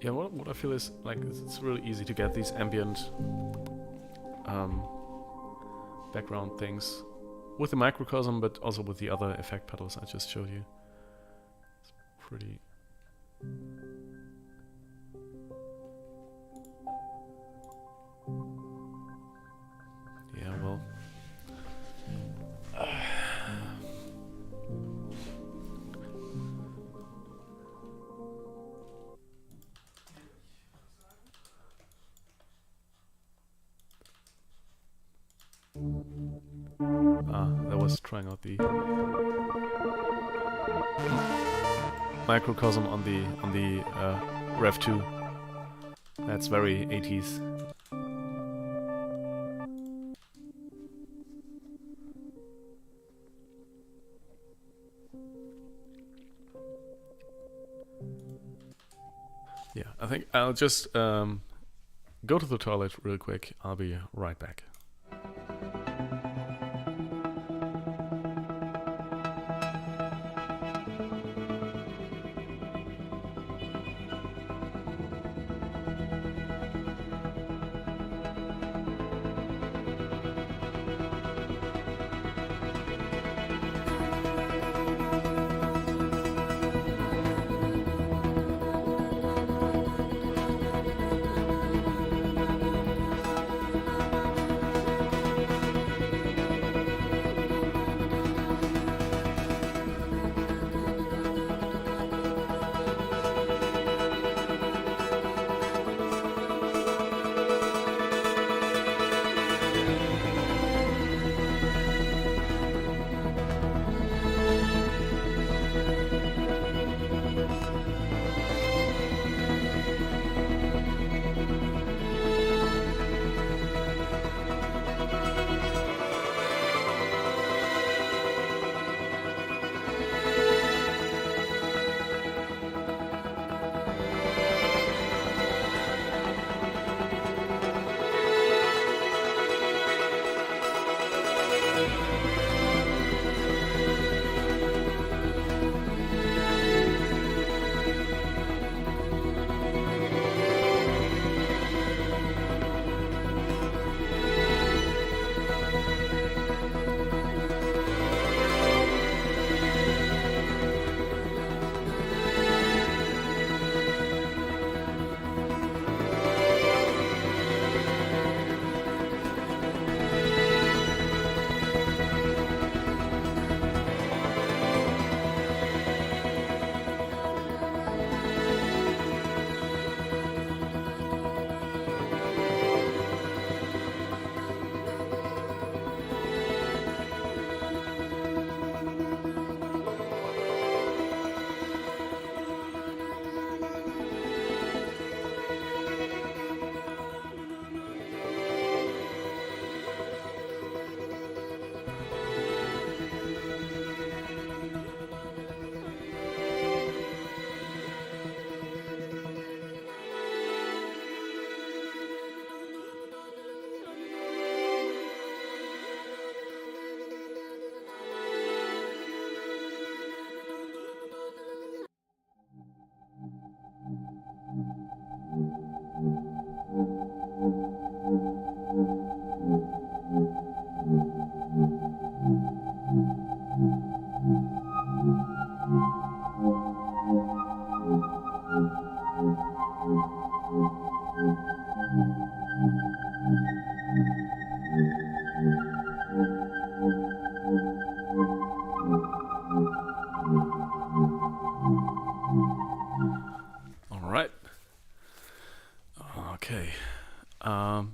Yeah, what I feel is like it's really easy to get these ambient background things with the microcosm, but also with the other effect pedals I just showed you. It's pretty. Yeah, well. That was trying out the microcosm on the Rev 2. That's very 80s. Yeah, I think I'll just go to the toilet real quick. I'll be right back.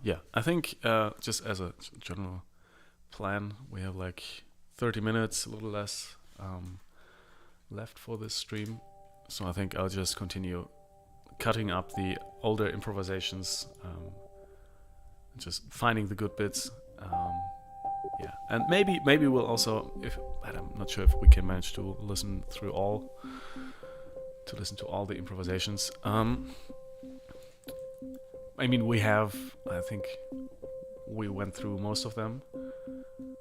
Yeah, I think just as a general plan, we have like 30 minutes, a little less left for this stream. So I think I'll just continue cutting up the older improvisations, just finding the good bits. Yeah, and maybe we'll also, but I'm not sure if we can manage to listen to all the improvisations. I mean, I think we went through most of them,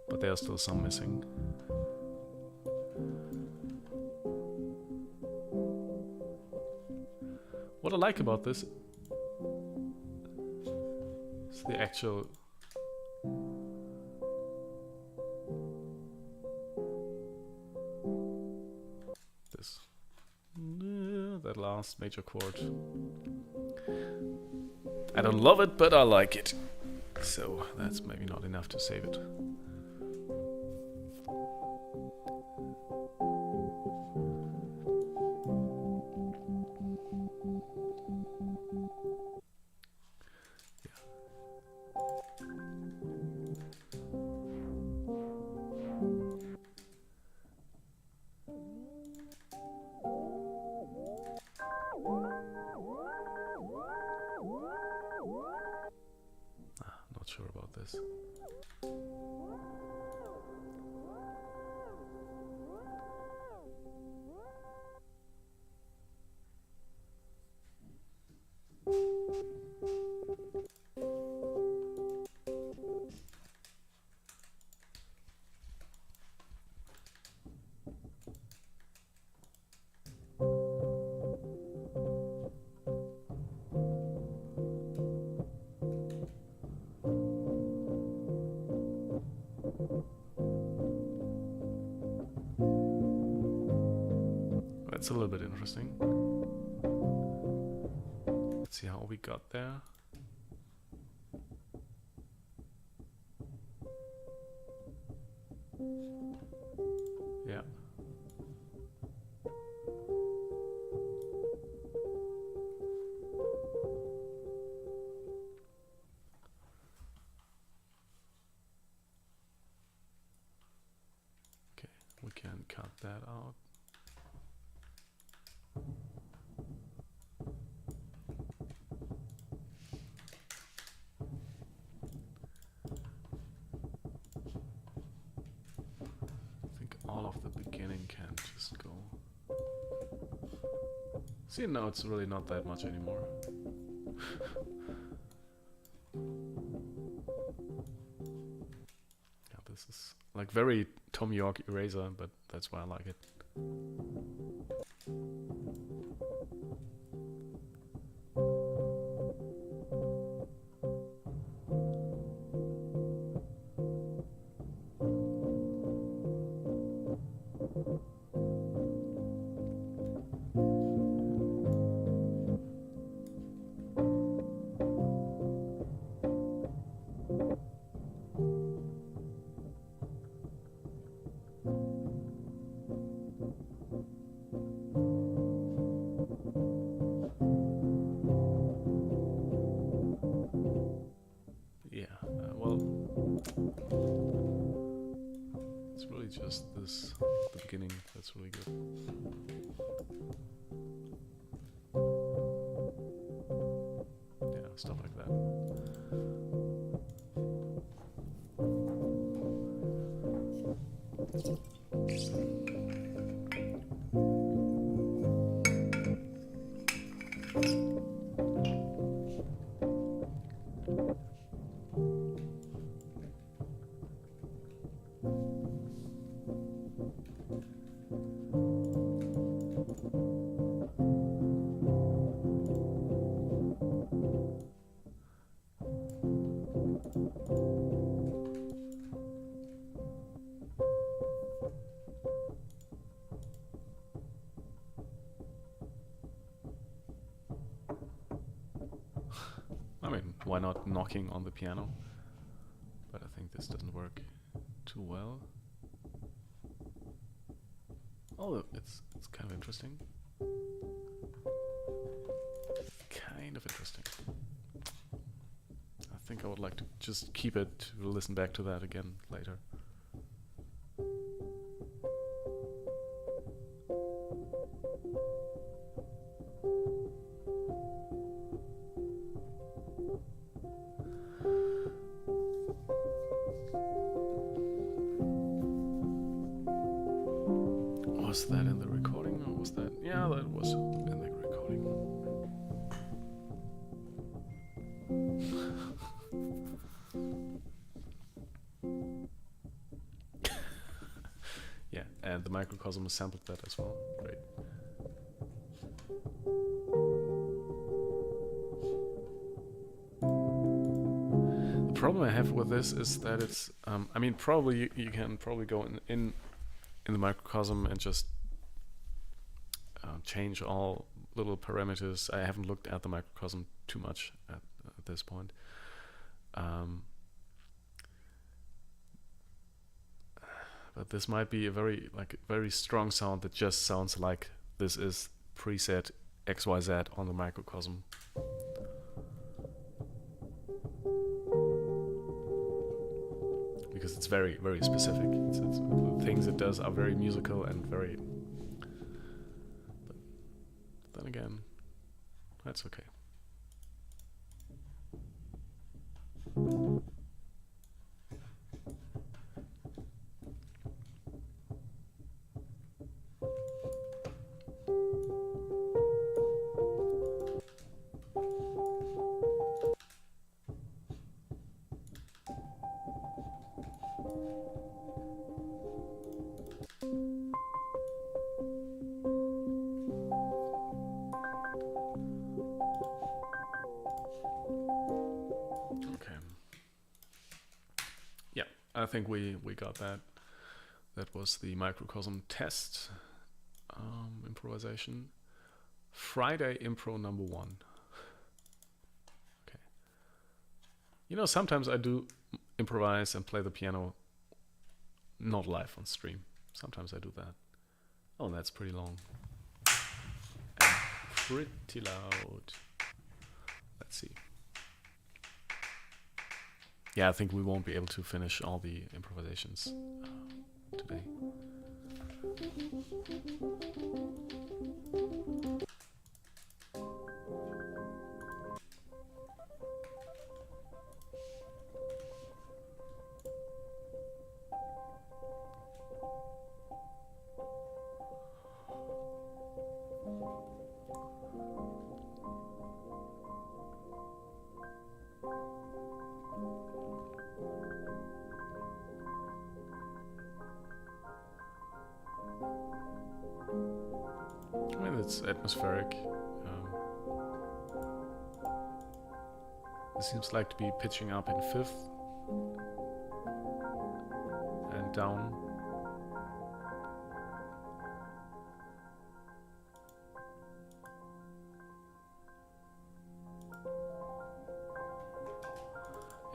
but there are still some missing. What I like about this is the actual that last major chord. I don't love it, but I like it. So that's maybe not enough to save it. Not sure about this. That's a little bit interesting. Let's see how we got there. Yeah. Okay, we can cut that out. All of the beginning can just go. See, now it's really not that much anymore. Yeah, this is like very Tom York eraser, but that's why I like it. Just this, the beginning, that's really good. Yeah, stuff like that. I mean, why not knocking on the piano? But I think this doesn't work too well. Although it's kind of interesting. Kind of interesting. I think I would like to just keep it to listen back to that again later. Was that in the recording, or was that... Yeah, that was in the recording. Yeah, and the microcosm sampled that as well. Great. The problem I have with this is that it's... I mean, probably you can probably go in the microcosm and just change all little parameters. I haven't looked at the microcosm too much at this point. But this might be a very strong sound that just sounds like this is preset XYZ on the microcosm. Because it's very, very specific. It's the things it does are very musical and very... But then again, that's okay. I think we got that. That was the microcosm test. improvisation. Friday impro number 1. Okay. You know, sometimes I do improvise and play the piano not live on stream. Sometimes I do that. Oh, that's pretty long. And pretty loud. Let's see. Yeah, I think we won't be able to finish all the improvisations today. I mean, it's atmospheric. It seems like to be pitching up in 5th and down.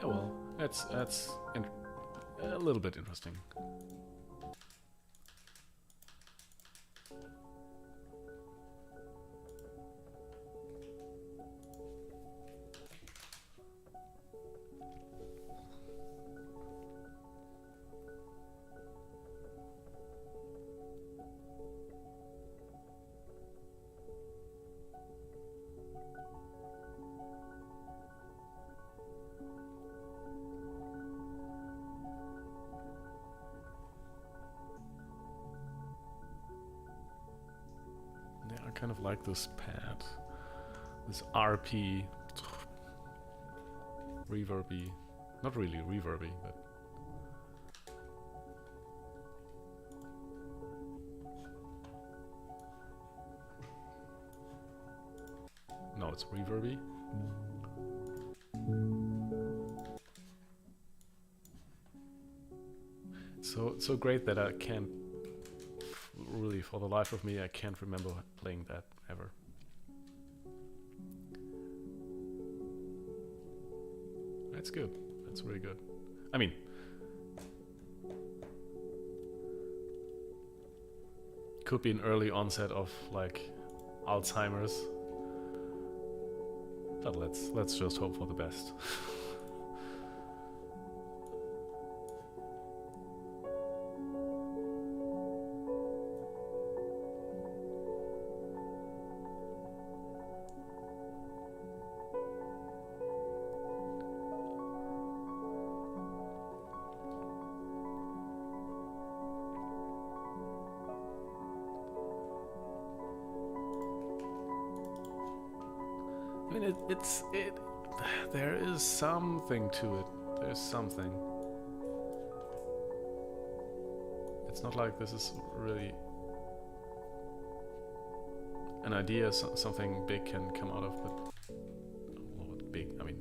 Yeah, well, that's a little bit interesting. I kind of like this pad, this RP, reverby, not really reverby, but no, it's reverby. So great that I can't really, for the life of me, I can't remember playing that ever. That's good. That's really good. I mean, could be an early onset of like Alzheimer's, but let's just hope for the best. I mean, there is something to it. There's something. It's not like this is really an idea, something big can come out of, but well, big, I mean.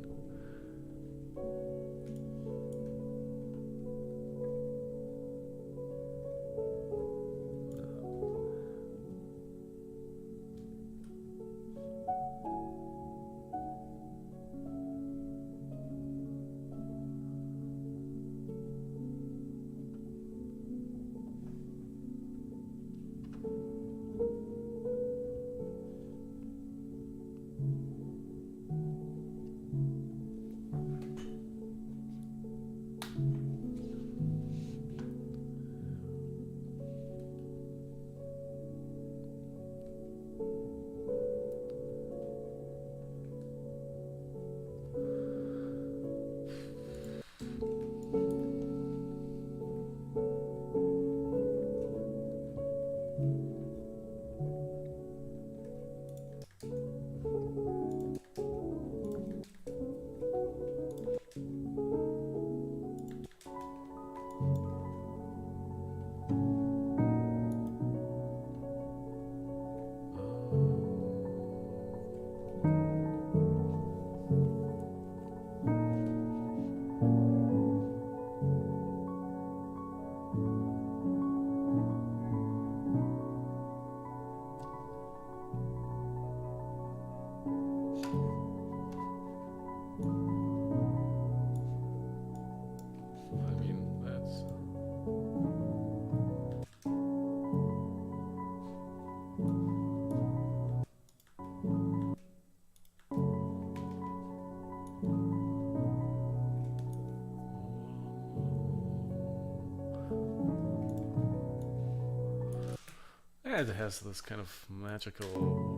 it has this kind of magical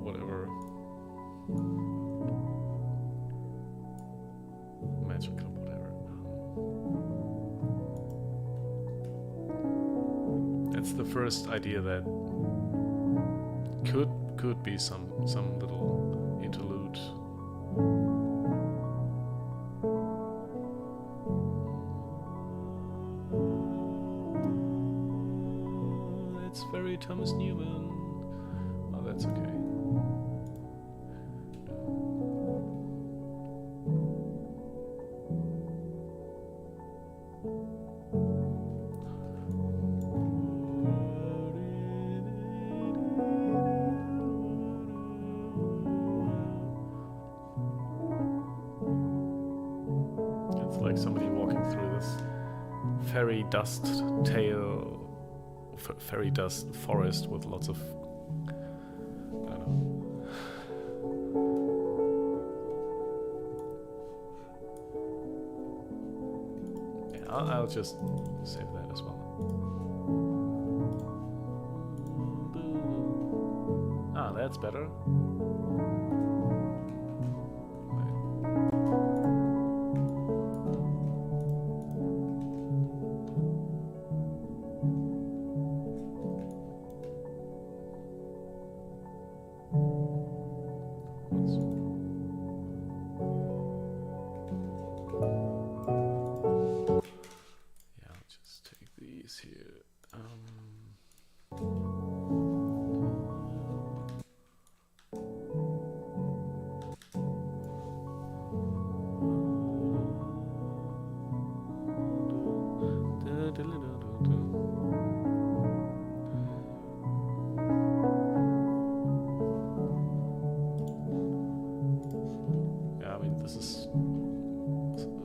whatever. Magical whatever. That's the first idea that could be some little interlude. It's very Thomas Newman. Oh, that's okay. Like somebody walking through this fairy dust fairy dust forest with lots of, I don't know. Yeah, I'll just save that as well. Ah, that's better.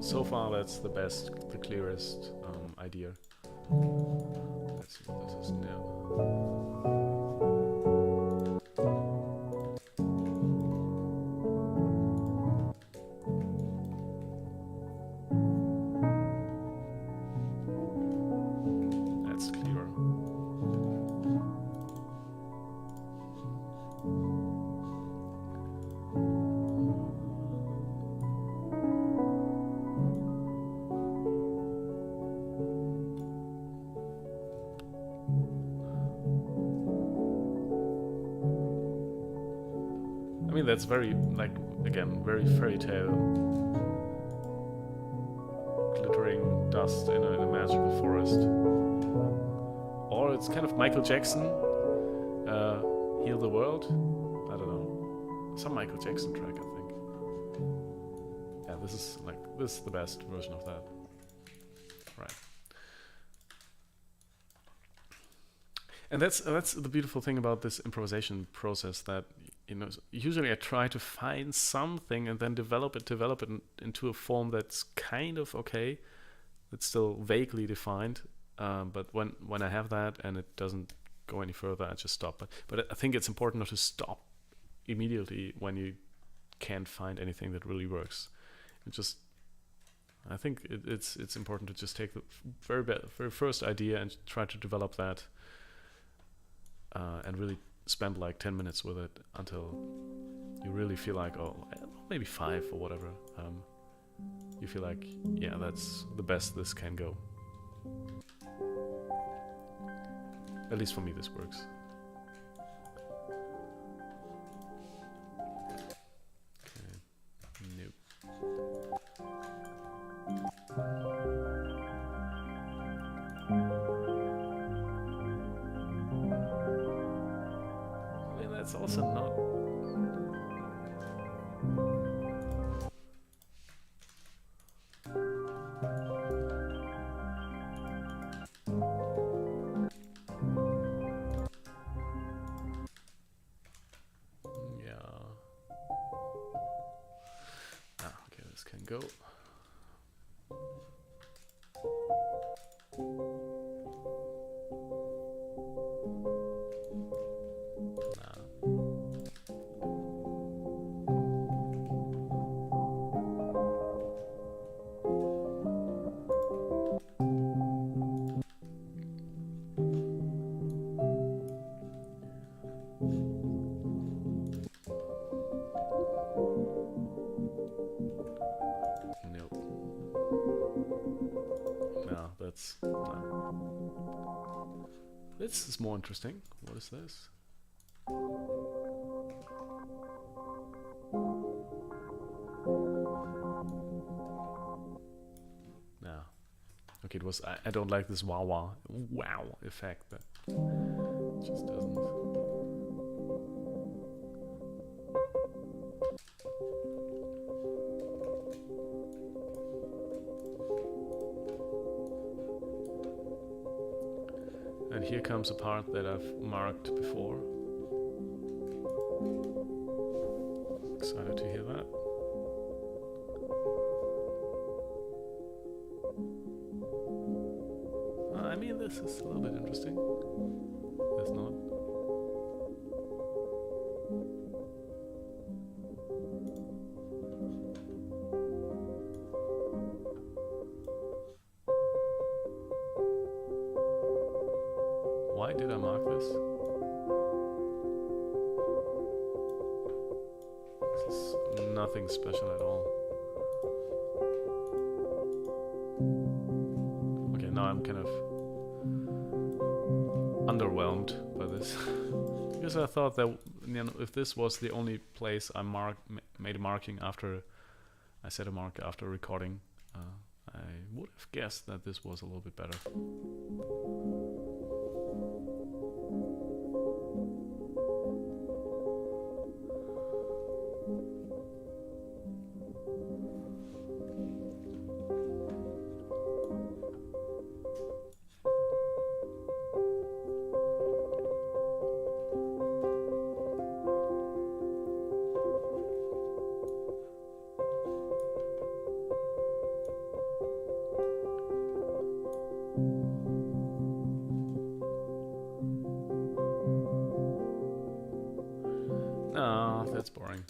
So far, that's the best, the clearest idea. Let's see what this is now. That's clearer. I mean, that's very, like, again, very fairy tale. Glittering dust in a magical forest. Or it's kind of Michael Jackson, Heal the World. I don't know. Some Michael Jackson track, I think. Yeah, this is the best version of that. Right. And that's the beautiful thing about this improvisation process, that, you know, usually I try to find something and then develop it into a form that's kind of okay. It's still vaguely defined, but when I have that and it doesn't go any further, I just stop. But I think it's important not to stop immediately when you can't find anything that really works. I think it's important to just take the very first idea and try to develop that, and really spend like 10 minutes with it until you really feel like, oh, maybe 5 or whatever. You feel like, yeah, that's the best this can go. At least for me, this works. Okay. Nope. I mean, that's also not... Can go. that's... This is more interesting. What is this? No. Okay, it was... I don't like this wow effect, but it just doesn't... And here comes a part that I've marked before. Excited to hear that. I mean, this is a little bit interesting. It's not. Why did I mark this? This is nothing special at all. Okay, now I'm kind of underwhelmed by this. Because I thought that, you know, if this was the only place I made a marking after I set a mark after recording, I would have guessed that this was a little bit better. No, that's boring.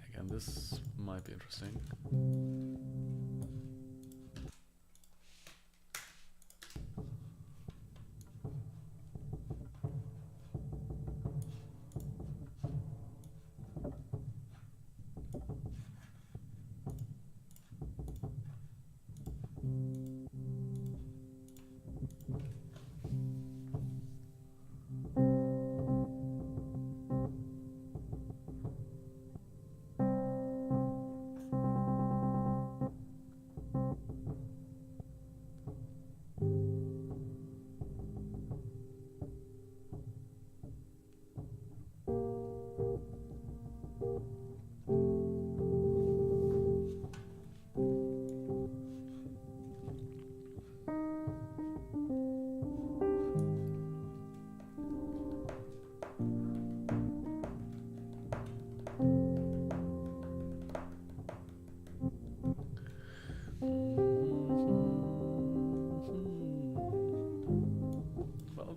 Again, this might be interesting.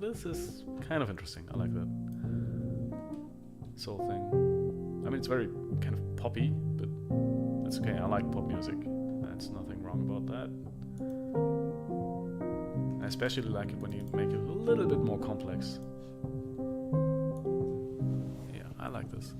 This is kind of interesting. I like that soul thing. I mean, it's very kind of poppy, but that's okay. I like pop music. There's nothing wrong about that. I especially like it when you make it a little bit more complex. Yeah, I like this.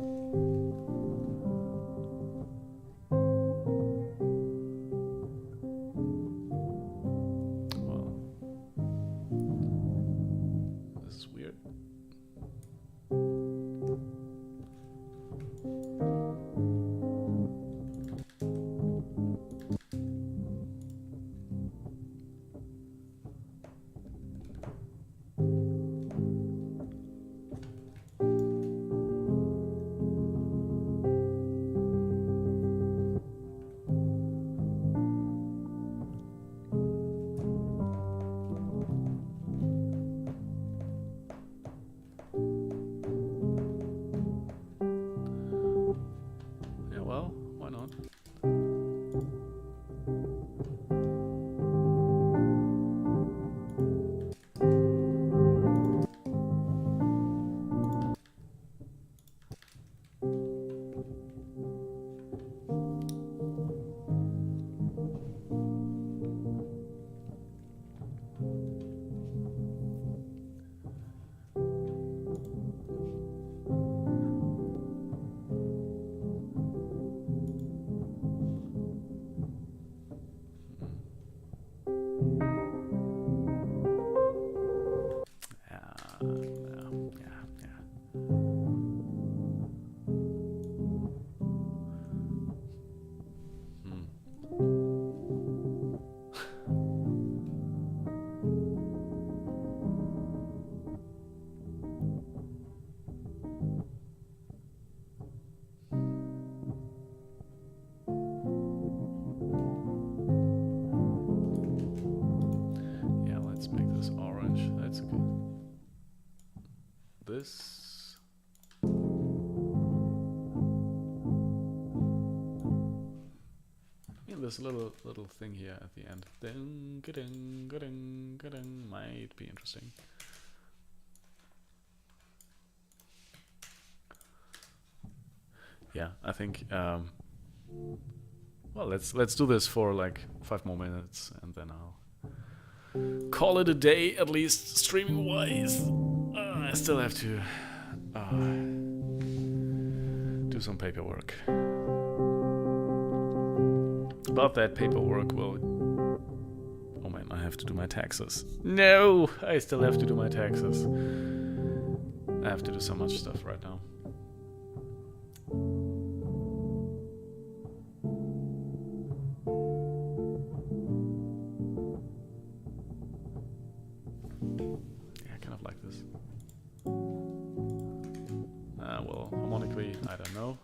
this little thing here at the end. Ding, ga-ding, ga-ding, ga-ding, might be interesting. Yeah, I think. Well, let's do this for like 5 more minutes, and then I'll call it a day, at least streaming wise. I still have to do some paperwork. But that paperwork will... Oh man, I have to do my taxes. No! I still have to do my taxes. I have to do so much stuff right now. Yeah, kind of like this. Well, harmonically, I don't know.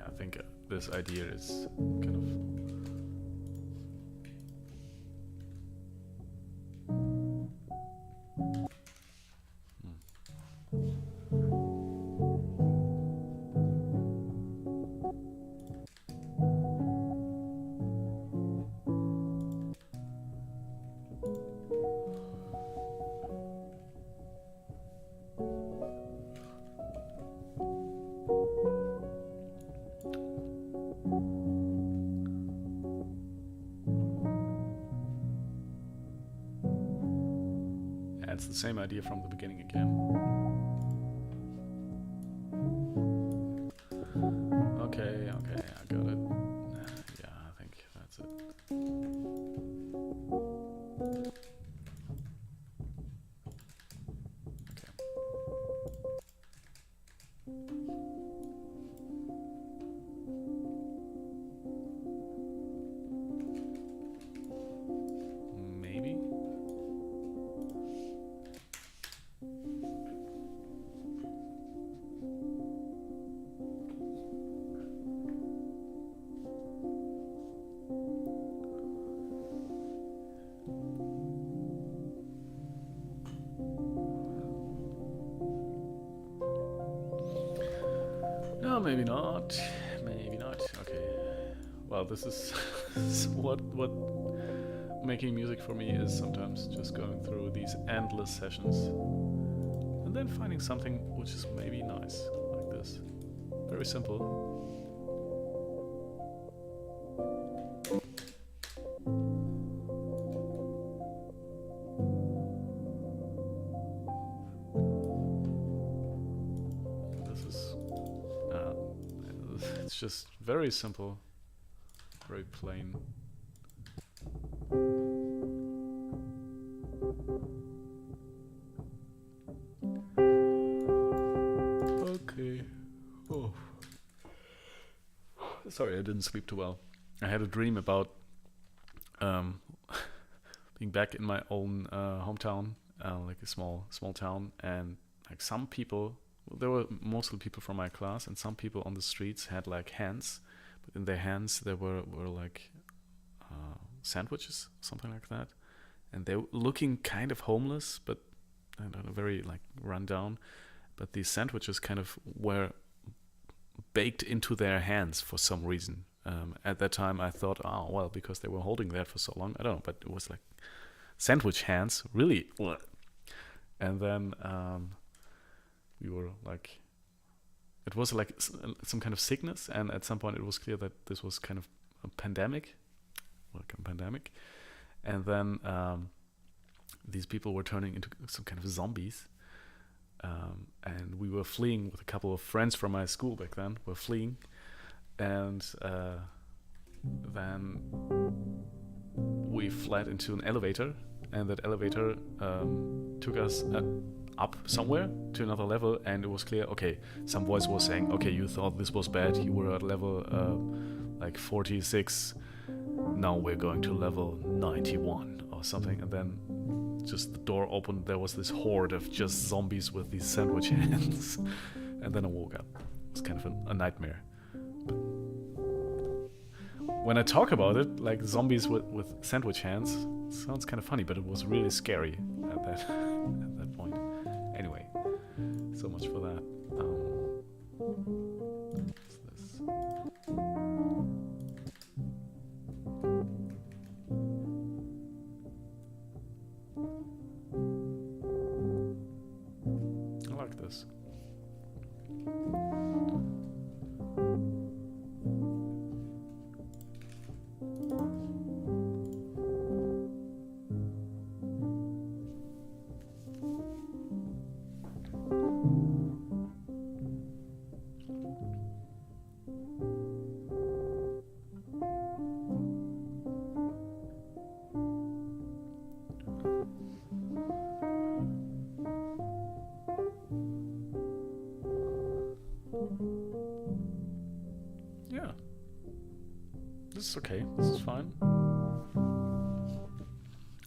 I think this idea is kind of... It's the same idea from the beginning again. Okay, I got it. Yeah, I think that's it. Okay. Maybe. No, maybe not. Maybe not. Okay. Well, this is what making music for me is sometimes, just going through these endless sessions and then finding something which is maybe nice, like this. Very simple. It's just very simple, very plain. Okay. Oh. Sorry, I didn't sleep too well. I had a dream about being back in my own hometown, like a small town, and like some people. There were mostly people from my class, and some people on the streets had like hands, but in their hands there were like sandwiches, something like that, and they were looking kind of homeless, but I don't know, very like run down. But these sandwiches kind of were baked into their hands for some reason. At that time, I thought, oh well, because they were holding that for so long. I don't know, but it was like sandwich hands, really. And then. We were like, it was like some kind of sickness, and at some point it was clear that this was kind of a pandemic, and then these people were turning into some kind of zombies, and we were fleeing with a couple of friends from my school back then. We're fleeing, and then we fled into an elevator, and that elevator took us up somewhere to another level, and it was clear, okay, some voice was saying, okay, you thought this was bad, you were at level like 46, now we're going to level 91 or something, and then just the door opened, there was this horde of just zombies with these sandwich hands, and then I woke up. It was kind of a nightmare. But when I talk about it, like zombies with sandwich hands, it sounds kind of funny, but it was really scary at that at that point. Anyway, so much for that. What's this? I like this. Yeah. This is okay. This is fine.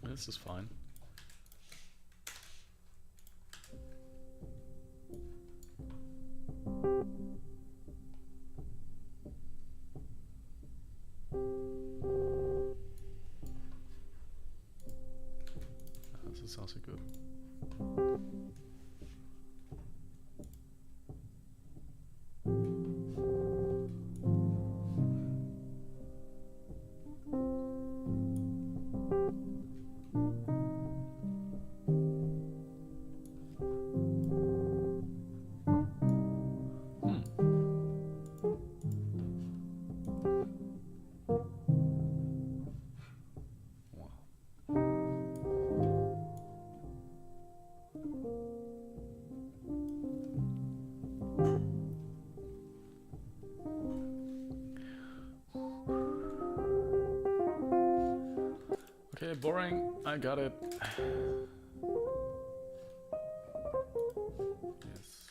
This is fine. This is also good. Okay, boring. I got it. Yes.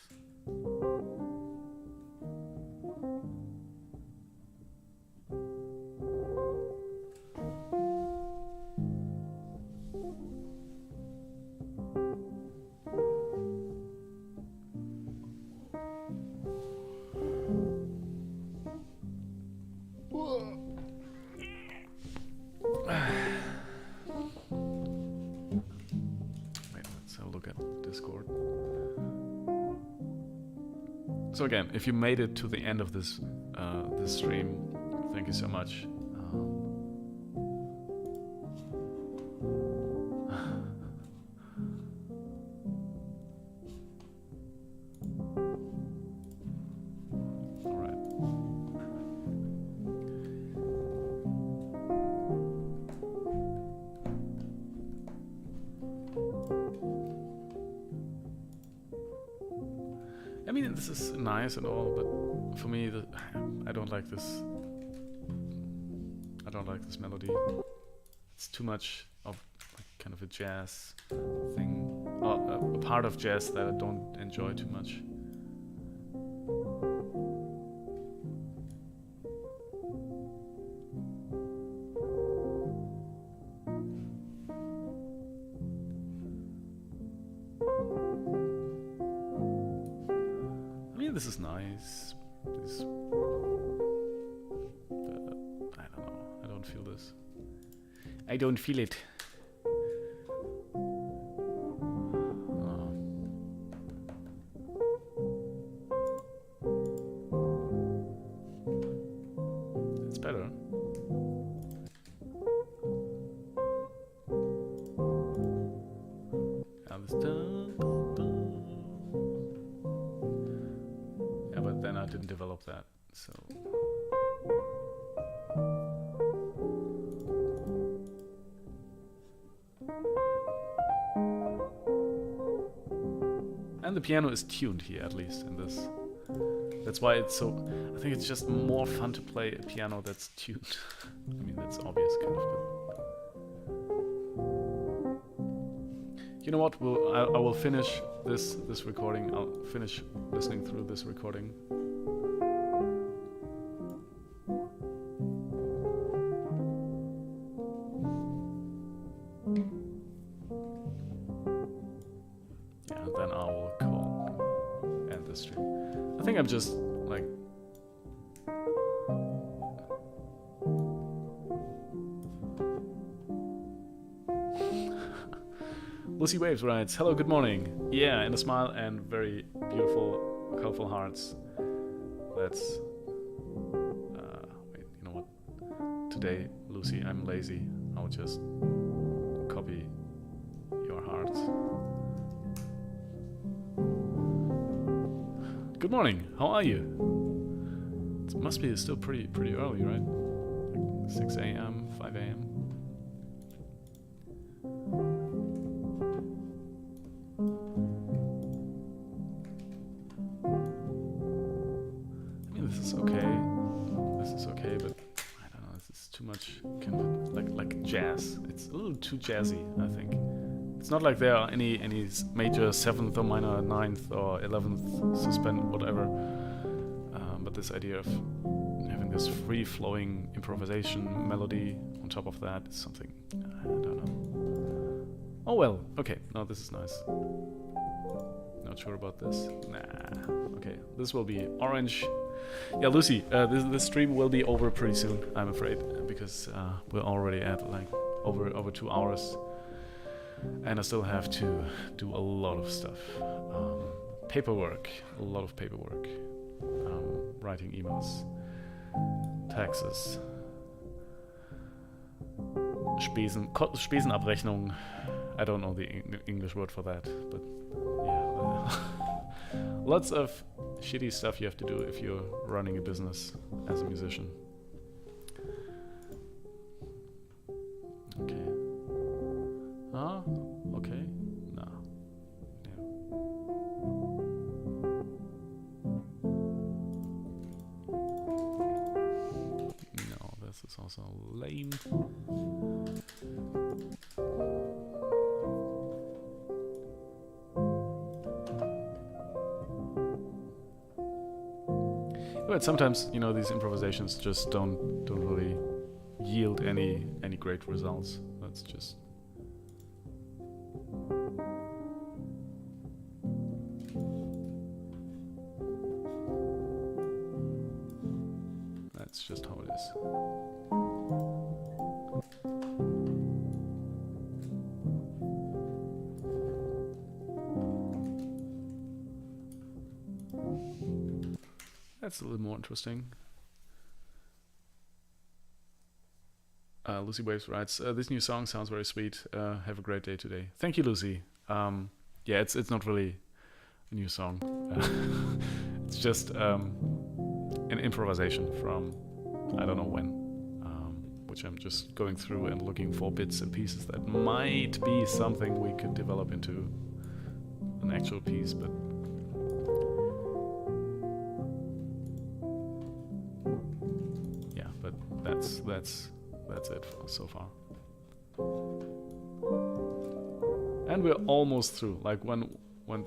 So again, if you made it to the end of this this stream, thank you so much. All right. I mean, this is nice and all, but for me, I don't like this. I don't like this melody. It's too much of like kind of a jazz thing, a part of jazz that I don't enjoy too much. This is nice. This, but I don't know. I don't feel this. I don't feel it. It's better. Now this done. Then I didn't develop that, so and the piano is tuned here, at least in this. That's why it's so. I think it's just more fun to play a piano that's tuned. I mean, that's obvious, kind of. But You know what? I will finish this recording. I'll finish listening through this recording. Yeah, then I will end the stream. I think I'm just like. Lucy Waves writes, hello, good morning. Yeah, and a smile and very beautiful, colorful hearts. That's... wait, you know what? Today, Lucy, I'm lazy. I'll just copy your hearts. Good morning, how are you? It must be still pretty early, right? Like 6 a.m., 5 a.m. Too much kind of like jazz. It's a little too jazzy, I think. It's not like there are any major 7th or minor 9th or 11th suspend whatever. But this idea of having this free-flowing improvisation melody on top of that is something I don't know. Oh well, okay. No, this is nice. Not sure about this. Nah. Okay, this will be orange. Yeah, Lucy, this stream will be over pretty soon, I'm afraid, because we're already at like over 2 hours, and I still have to do a lot of stuff. Paperwork, a lot of paperwork. Writing emails, taxes, Spesenabrechnung. I don't know the English word for that, but yeah. Lots of shitty stuff you have to do if you're running a business as a musician. Okay. Ah, okay. No. Yeah. No, this is also lame. But sometimes, you know, these improvisations just don't really yield any great results. That's just how it is. That's a little more interesting. Lucy Waves writes, this new song sounds very sweet. Have a great day today. Thank you, Lucy. Yeah, it's not really a new song. It's just an improvisation from I don't know when, which I'm just going through and looking for bits and pieces that might be something we could develop into an actual piece, but that's it so far. And we're almost through. Like when we've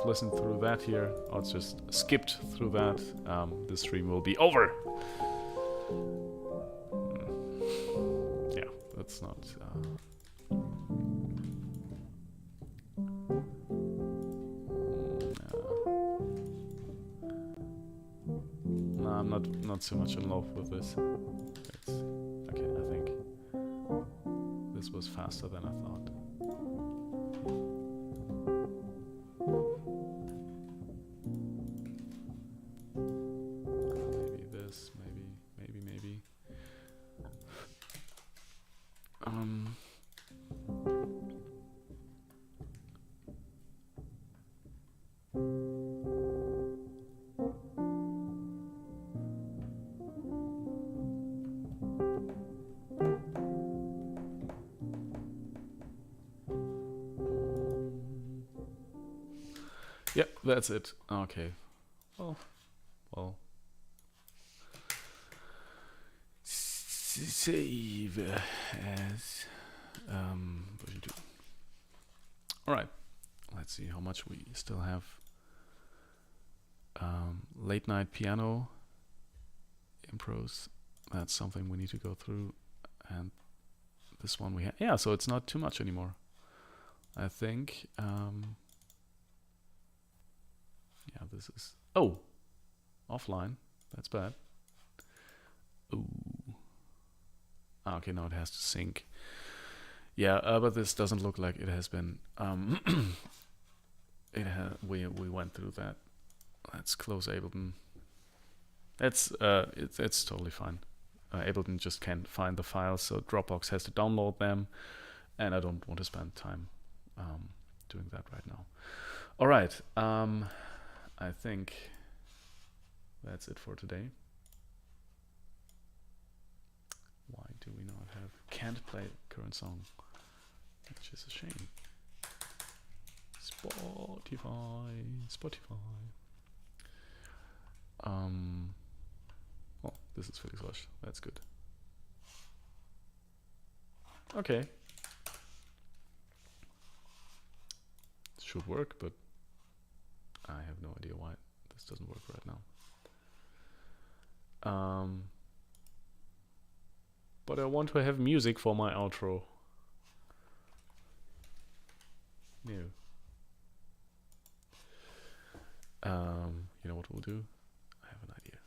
listened through that here, or it's just skipped through that, this stream will be over. Yeah, that's not. No, I'm not so much in love with this. Okay, I think this was faster than I thought. Maybe this, maybe. Yep, that's it. Okay. Well. Save as. What do you do? Alright, let's see how much we still have. Late night piano impros, that's something we need to go through. And this one we have, yeah, so it's not too much anymore, I think. Yeah, this is, oh, offline, that's bad. Ooh. Okay, now it has to sync. Yeah, but this doesn't look like it has been. We went through that. Let's close Ableton. It's totally fine. Ableton just can't find the files, so Dropbox has to download them, and I don't want to spend time doing that right now. All right, I think that's it for today. Why do we not have? Can't play current song, which is a shame. Spotify. Oh, this is Felix Roche. That's good. Okay. It should work, but I have no idea why this doesn't work right now. But I want to have music for my outro. No. You know what we'll do? I have an idea.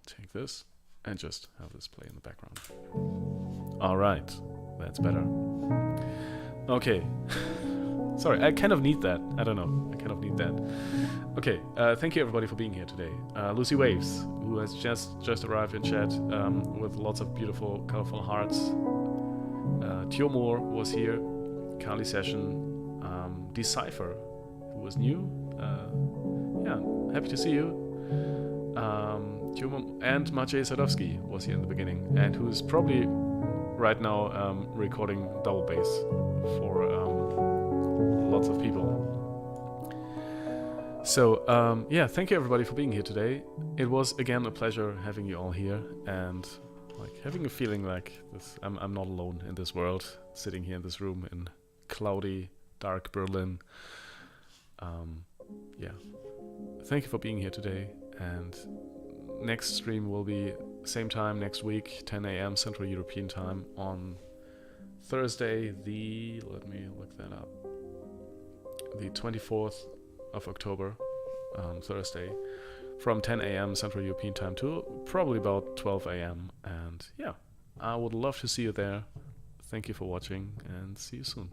Take this and just have this play in the background. All right, that's better. Okay. Sorry, I kind of need that. I don't know. I kind of need that. Okay, thank you everybody for being here today. Lucy Waves, who has just arrived in chat with lots of beautiful, colorful hearts. Tiomor was here. Kali Session. Decipher, who was new. Yeah, happy to see you. And Maciej Sadowski was here in the beginning, and who's probably right now recording double bass for lots of people. So yeah, thank you everybody for being here today. It was again a pleasure having you all here, and like having a feeling like this, I'm not alone in this world, sitting here in this room in cloudy, dark Berlin. Yeah, thank you for being here today, and next stream will be same time next week, 10 a.m. Central European Time on Thursday, let me look that up, the 24th of October, Thursday, from 10 a.m. Central European Time to probably about 12 a.m. And yeah, I would love to see you there. Thank you for watching, and see you soon.